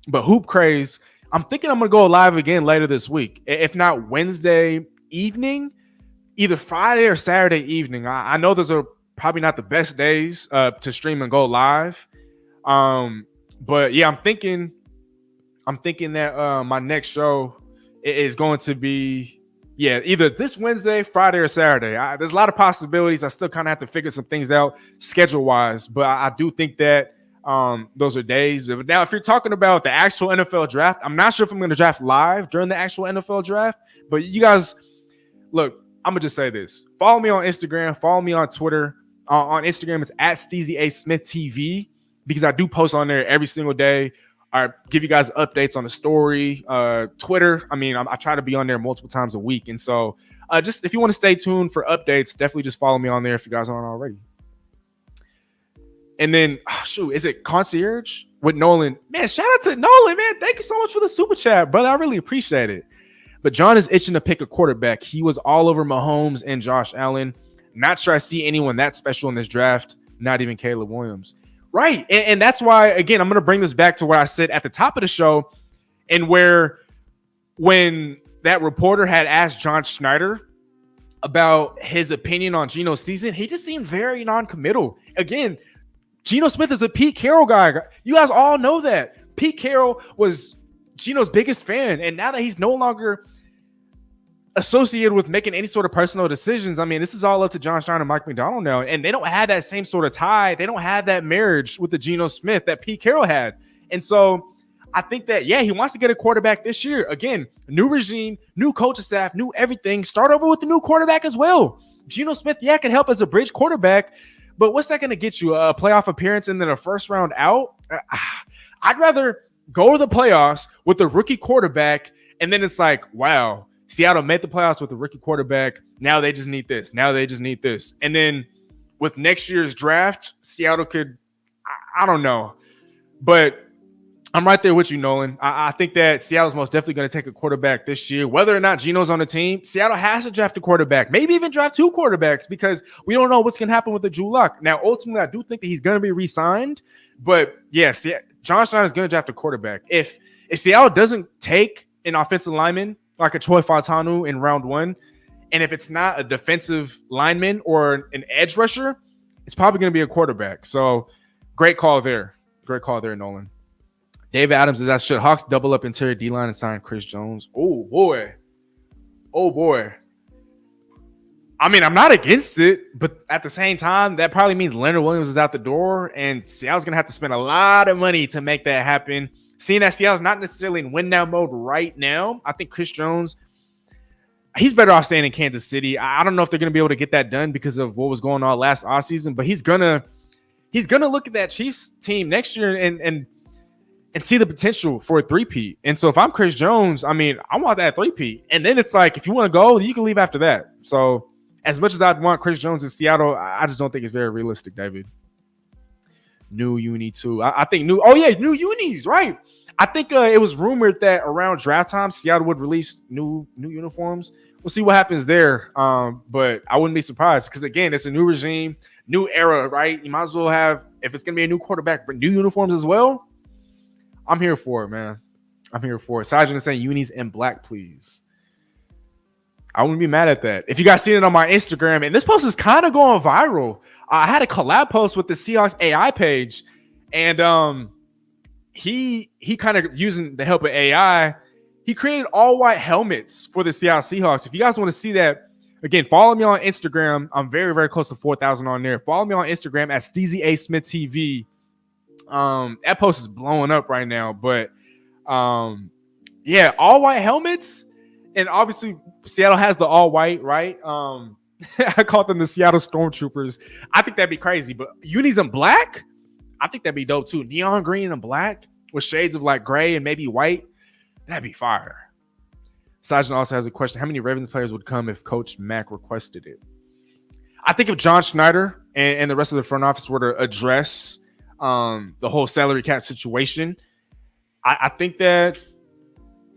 But Hoop Craze, I'm thinking I'm going to go live again later this week. If not Wednesday evening, either Friday or Saturday evening. I know those are probably not the best days to stream and go live. But yeah, I'm thinking that my next show is going to be, either this Wednesday, Friday, or Saturday. There's a lot of possibilities. I still kind of have to figure some things out schedule-wise, but I do think that those are days. But now, if you're talking about the actual NFL draft, I'm not sure if I'm going to draft live during the actual NFL draft, but you guys, look, I'm going to just say this. Follow me on Instagram. Follow me on Twitter. On Instagram, it's at Steezy A. Smith TV, because I do post on there every single day. I give you guys updates on the story. Twitter, I try to be on there multiple times a week. And so just if you want to stay tuned for updates, definitely just follow me on there if you guys aren't already. And then, is it Concierge with Nolan? Man, shout out to Nolan, man. Thank you so much for the super chat, brother. I really appreciate it. But John is itching to pick a quarterback. He was all over Mahomes and Josh Allen. Not sure I see anyone that special in this draft, not even Caleb Williams. Right. And that's why, again, I'm going to bring this back to what I said at the top of the show, and when that reporter had asked John Schneider about his opinion on Geno's season, he just seemed very non-committal. Again, Geno Smith is a Pete Carroll guy. You guys all know that. Pete Carroll was Geno's biggest fan, and now that he's no longer associated with making any sort of personal decisions. I mean, this is all up to John Schneider and Mike MacDonald now, and they don't have that same sort of tie. They don't have that marriage with the Geno Smith that Pete Carroll had. And so I think that, yeah, he wants to get a quarterback this year. Again, new regime, new coaching staff, new everything. Start over with the new quarterback as well. Geno Smith, yeah, can help as a bridge quarterback, but what's that going to get you? A playoff appearance and then a first round out? I'd rather go to the playoffs with a rookie quarterback, and then it's like, wow, Seattle made the playoffs with a rookie quarterback. Now they just need this. Now they just need this. And then with next year's draft, Seattle could, I don't know. But I'm right there with you, Nolan. I think that Seattle's most definitely going to take a quarterback this year. Whether or not Geno's on the team, Seattle has to draft a quarterback. Maybe even draft two quarterbacks because we don't know what's going to happen with the Drew Lock. Now, ultimately, I do think that he's going to be re-signed. But, yes, John Schneider is going to draft a quarterback. If Seattle doesn't take an offensive lineman like a Troy Fautanu in round one, and if it's not a defensive lineman or an edge rusher, it's probably going to be a quarterback. So, great call there. Great call there, Nolan. David Adams is that should Hawks double up interior D-line and sign Chris Jones? Oh, boy. Oh, boy. I mean, I'm not against it, but at the same time, that probably means Leonard Williams is out the door, and Seattle's going to have to spend a lot of money to make that happen. Seeing that Seattle's not necessarily in win-now mode right now, I think Chris Jones, he's better off staying in Kansas City. I don't know if they're going to be able to get that done because of what was going on last offseason, but he's gonna look at that Chiefs team next year and see the potential for a three-peat. And so if I'm Chris Jones, I mean, I want that three-peat. And then it's like, if you want to go, you can leave after that. So as much as I'd want Chris Jones in Seattle, I just don't think it's very realistic, David. New uni too. I think new unis, right? I think it was rumored that around draft time, Seattle would release new uniforms. We'll see what happens there. But I wouldn't be surprised because, again, it's a new regime, new era, right? You might as well have, if it's going to be a new quarterback, but new uniforms as well. I'm here for it, man. I'm here for it. Sajin is saying unis in black, please. I wouldn't be mad at that. If you guys seen it on my Instagram, and this post is kind of going viral. I had a collab post with the Seahawks AI page, and he kind of using the help of AI, he created all white helmets for the Seattle Seahawks. If you guys want to see that, again, follow me on Instagram. I'm very, very close to 4,000 on there. Follow me on Instagram at Steezy A Smith TV. That post is blowing up right now, but yeah, all white helmets, and obviously Seattle has the all white, right? I called them the Seattle Stormtroopers. I think that'd be crazy, but unis in black, I think that'd be dope too. Neon green and black with shades of like gray and maybe white, that'd be fire. Sajin also has a question: how many Ravens players would come if Coach Mack requested it? I think if John Schneider and the rest of the front office were to address the whole salary cap situation, I think that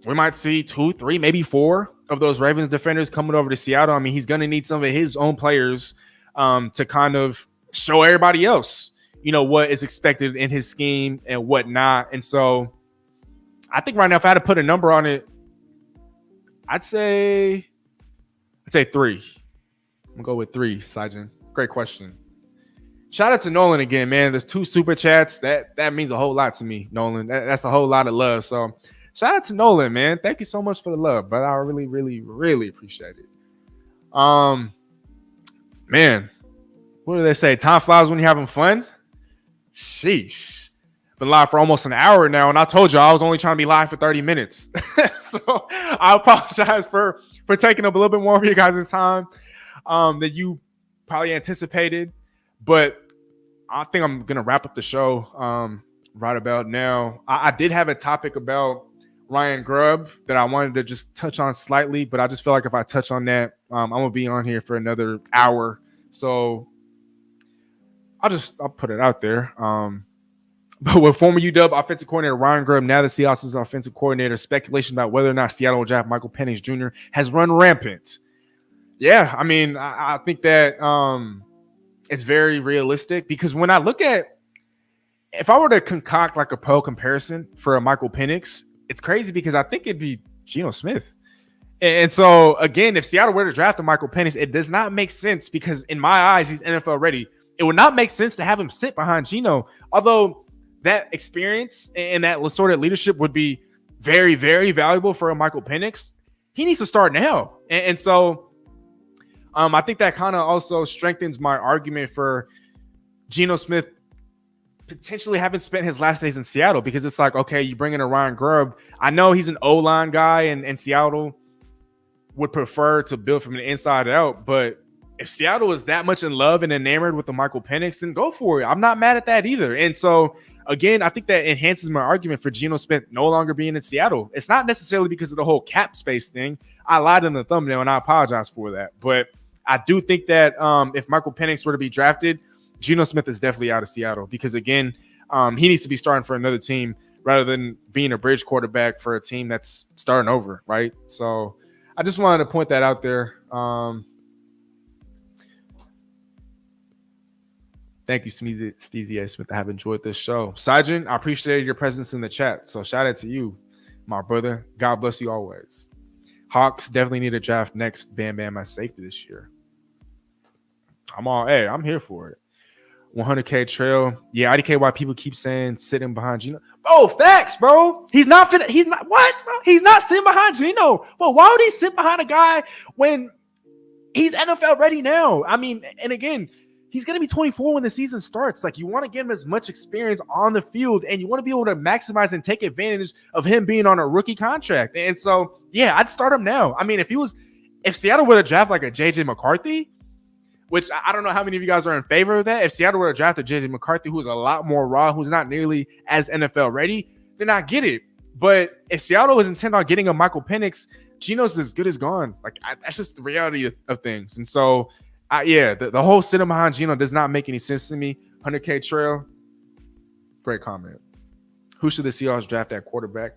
we might see 2, 3, maybe 4 of those Ravens defenders coming over to Seattle. I mean, he's going to need some of his own players to kind of show everybody else, you know, what is expected in his scheme and what not. And so I think right now, if I had to put a number on it, I'd say 3. I'm going to go with 3, Sajin. Great question. Shout out to Nolan again, man. There's 2 super chats. That means a whole lot to me, Nolan. That's a whole lot of love. So shout out to Nolan, man. Thank you so much for the love, but I really, really, really appreciate it. Man, what do they say? Time flies when you're having fun. Sheesh. Been live for almost an hour now, and I told you I was only trying to be live for 30 minutes. So I apologize for taking up a little bit more of your guys' time than you probably anticipated. But I think I'm going to wrap up the show right about now. I did have a topic about Ryan Grubb that I wanted to just touch on slightly, but I just feel like if I touch on that, I'm going to be on here for another hour. So I'll put it out there. But with former UW offensive coordinator Ryan Grubb, now the Seahawks' offensive coordinator, speculation about whether or not Seattle will draft Michael Penix Jr. has run rampant. Yeah, I mean, I think that it's very realistic because when I look at, if I were to concoct like a pro comparison for a Michael Penix, it's crazy because I think it'd be Geno Smith. And so, again, if Seattle were to draft a Michael Penix, it does not make sense because in my eyes, he's NFL ready. It would not make sense to have him sit behind Geno, although that experience and that sort of leadership would be very, very valuable for a Michael Penix. he needs to start now. And so I think that kind of also strengthens my argument for Geno Smith potentially having spent his last days in Seattle, because it's like, okay, you bring in a Ryan Grubb. I know he's an O-line guy, and Seattle would prefer to build from the inside out, but if Seattle is that much in love and enamored with the Michael Penix, then go for it. I'm not mad at that either. And so, again, I think that enhances my argument for Geno Smith no longer being in Seattle. It's not necessarily because of the whole cap space thing. I lied in the thumbnail, and I apologize for that. But I do think that if Michael Penix were to be drafted, Geno Smith is definitely out of Seattle, because, again, he needs to be starting for another team rather than being a bridge quarterback for a team that's starting over, right? So I just wanted to point that out there. Thank you, Steezy A. Smith. I have enjoyed this show. Sajin, I appreciated your presence in the chat. So shout out to you, my brother. God bless you always. Hawks definitely need a draft next Bam Bam at safety this year. I'm here for it. 100K trail. Yeah, IDK, people keep saying sitting behind Geno. Oh, facts, bro. He's not fit. He's not what, bro? He's not sitting behind Geno. But why would he sit behind a guy when he's NFL ready now? I mean, and again, he's going to be 24 when the season starts. Like, you want to give him as much experience on the field, and you want to be able to maximize and take advantage of him being on a rookie contract. And so, yeah, I'd start him now. I mean, if Seattle would have drafted like a JJ McCarthy, which I don't know how many of you guys are in favor of that. If Seattle would have drafted JJ McCarthy, who's a lot more raw, who's not nearly as NFL ready, then I get it. But if Seattle was intent on getting a Michael Penix, Geno's as good as gone. Like, that's just the reality of things. And so, the whole sitting behind Geno does not make any sense to me. 100K trail, great comment. Who should the Seahawks draft at quarterback?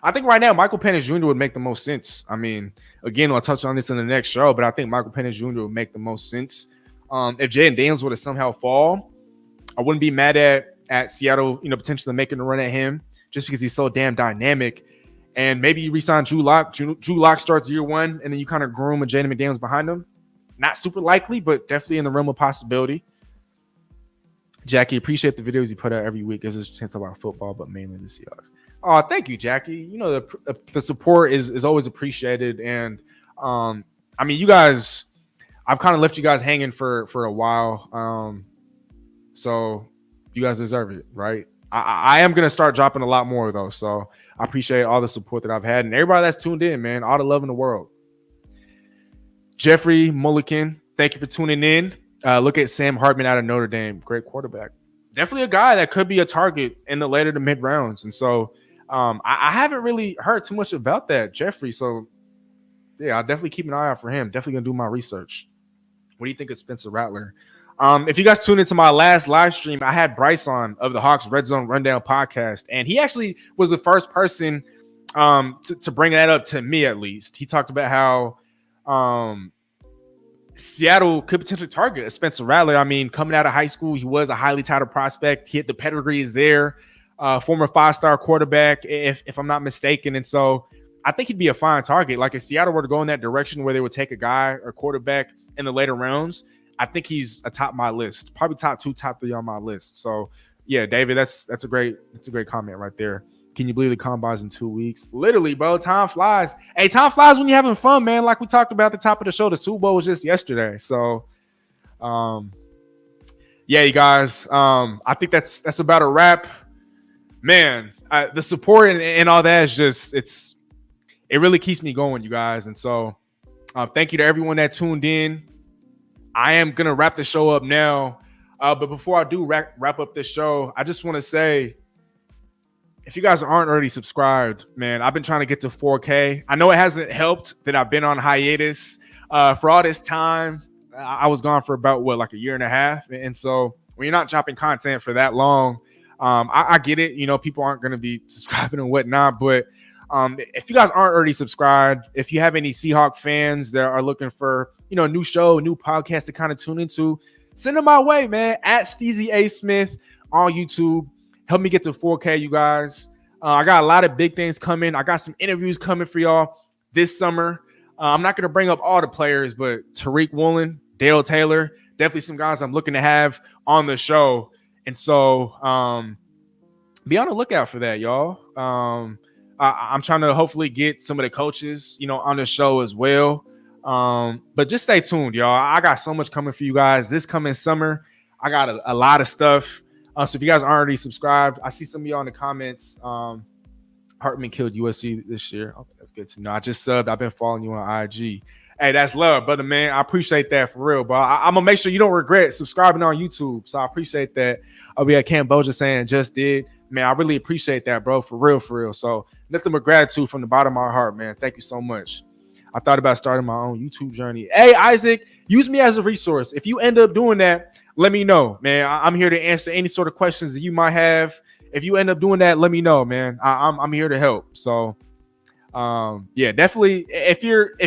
I think right now Michael Penix Jr. would make the most sense. I mean, again, I'll touch on this in the next show, but I think Michael Penix Jr. would make the most sense. If Jaden Daniels were to somehow fall, I wouldn't be mad at Seattle, potentially making a run at him just because he's so damn dynamic. And maybe you re-sign Drew Lock. Drew Lock starts year one, and then you kind of groom a Jaden McDaniels behind him. Not super likely, but definitely in the realm of possibility. Jackie, appreciate the videos you put out every week. Gives us a chance about football, but mainly the Seahawks. Oh, thank you, Jackie. The support is always appreciated. And, I mean, you guys, I've kind of left you guys hanging for a while. So you guys deserve it, right? I am going to start dropping a lot more, though. So I appreciate all the support that I've had. And everybody that's tuned in, man, all the love in the world. Jeffrey Mulligan, thank you for tuning in. Look at Sam Hartman out of Notre Dame. Great quarterback. Definitely a guy that could be a target in the later to mid rounds. And so I haven't really heard too much about that, Jeffrey. So, yeah, I'll definitely keep an eye out for him. Definitely going to do my research. What do you think of Spencer Rattler? If you guys tuned into my last live stream, I had Bryce on of the Hawks Red Zone Rundown podcast, and he actually was the first person to bring that up to me, at least. He talked about how Seattle could potentially target a Spencer Rattler. I mean, coming out of high school, he was a highly touted prospect. The pedigree is there. Former 5-star quarterback, if I'm not mistaken. And so I think he'd be a fine target. Like, if Seattle were to go in that direction where they would take a guy or quarterback in the later rounds, I think he's atop my list. Probably top 2, top 3 on my list. So, yeah, David, that's a great comment right there. Can you believe the combine's in 2 weeks? Literally, bro. Time flies. Hey, time flies when you're having fun, man. Like we talked about at the top of the show, the Super Bowl was just yesterday. So, yeah, you guys. I think that's about a wrap. Man, the support and all that is just it really keeps me going, you guys. And so, thank you to everyone that tuned in. I am gonna wrap the show up now. But before I do wrap up this show, I just want to say, if you guys aren't already subscribed, man, I've been trying to get to 4K. I know it hasn't helped that I've been on hiatus for all this time. I was gone for about, like a year and a half. And so when you're not dropping content for that long, I get it. People aren't going to be subscribing and whatnot. But if you guys aren't already subscribed, if you have any Seahawk fans that are looking for, a new show, a new podcast to kind of tune into, send them my way, man, at Steezy A. Smith on YouTube. Help me get to 4K, you guys. I got a lot of big things coming. I got some interviews coming for y'all this summer. I'm not going to bring up all the players, but Tariq Woolen, Dale Taylor, definitely some guys I'm looking to have on the show. And so be on the lookout for that, y'all. I'm trying to hopefully get some of the coaches, on the show as well. But just stay tuned, y'all. I got so much coming for you guys this coming summer. I got a lot of stuff. So if you guys aren't already subscribed, I see some of y'all in the comments. Hartman killed USC this year. Okay, that's good to know. I just subbed. I've been following you on IG. Hey, that's love, brother, man. I appreciate that for real, bro. I'm going to make sure you don't regret subscribing on YouTube. So I appreciate that. We had Cambodia saying just did. Man, I really appreciate that, bro. For real, for real. So nothing but gratitude from the bottom of my heart, man. Thank you so much. I thought about starting my own YouTube journey. Hey, Isaac, use me as a resource. If you end up doing that, let me know, man. I'm here to answer any sort of questions that you might have. If you end up doing that, let me know, man. I'm here to help. So, yeah, definitely. If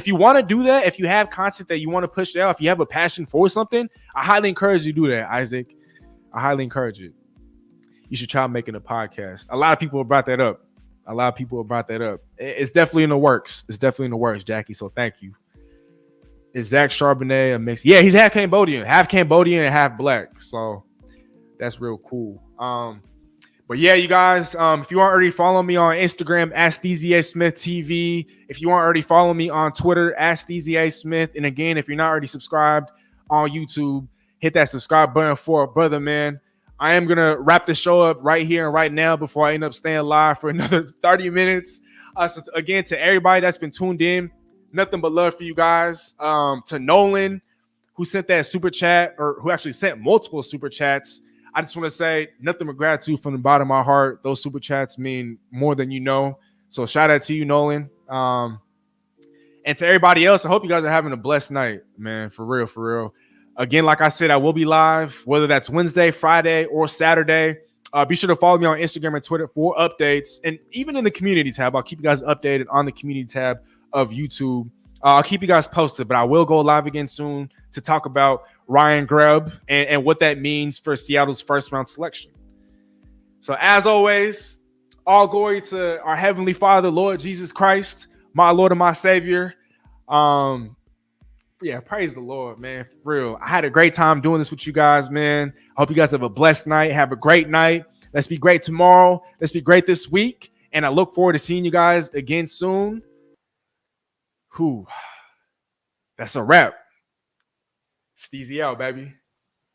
you want to do that, if you have content that you want to push out, if you have a passion for something, I highly encourage you to do that, Isaac. I highly encourage it. You should try making a podcast. A lot of people have brought that up. It's definitely in the works. Jackie. So thank you. Is Zach Charbonnet a mix? Yeah, he's half Cambodian and half black. So that's real cool. But yeah, you guys, if you aren't already following me on Instagram, @SteezyASmithTV. If you aren't already following me on Twitter, @SteezyASmith. And again, if you're not already subscribed on YouTube, hit that subscribe button for a brother, man. I am going to wrap the show up right here and right now before I end up staying live for another 30 minutes. So again, to everybody that's been tuned in, nothing but love for you guys. To Nolan, who sent that super chat, or who actually sent multiple super chats, I just want to say nothing but gratitude from the bottom of my heart. Those super chats mean more than you know. So shout out to you, Nolan. And to everybody else, I hope you guys are having a blessed night, man. For real, for real. Again, like I said, I will be live, whether that's Wednesday, Friday, or Saturday. Be sure to follow me on Instagram and Twitter for updates. And even in the community tab, I'll keep you guys updated on the community tab of YouTube. I'll keep you guys posted, but I will go live again soon to talk about Ryan Grubb and what that means for Seattle's first round selection. So as always, all glory to our Heavenly Father, Lord Jesus Christ, my Lord and my Savior. Yeah, praise the Lord, man. For real. I had a great time doing this with you guys, man. I hope you guys have a blessed night. Have a great night. Let's be great tomorrow. Let's be great this week. And I look forward to seeing you guys again soon. That's a wrap. Steezy out, baby.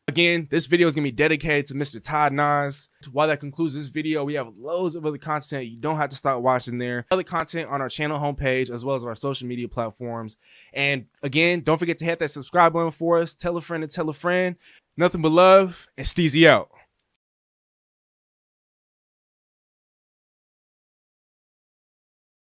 Again, this video is going to be dedicated to Mr. Todd Nas. While that concludes this video, we have loads of other content. You don't have to stop watching there. Other content on our channel homepage, as well as our social media platforms. And again, don't forget to hit that subscribe button for us. Tell a friend to tell a friend. Nothing but love, and Steezy out.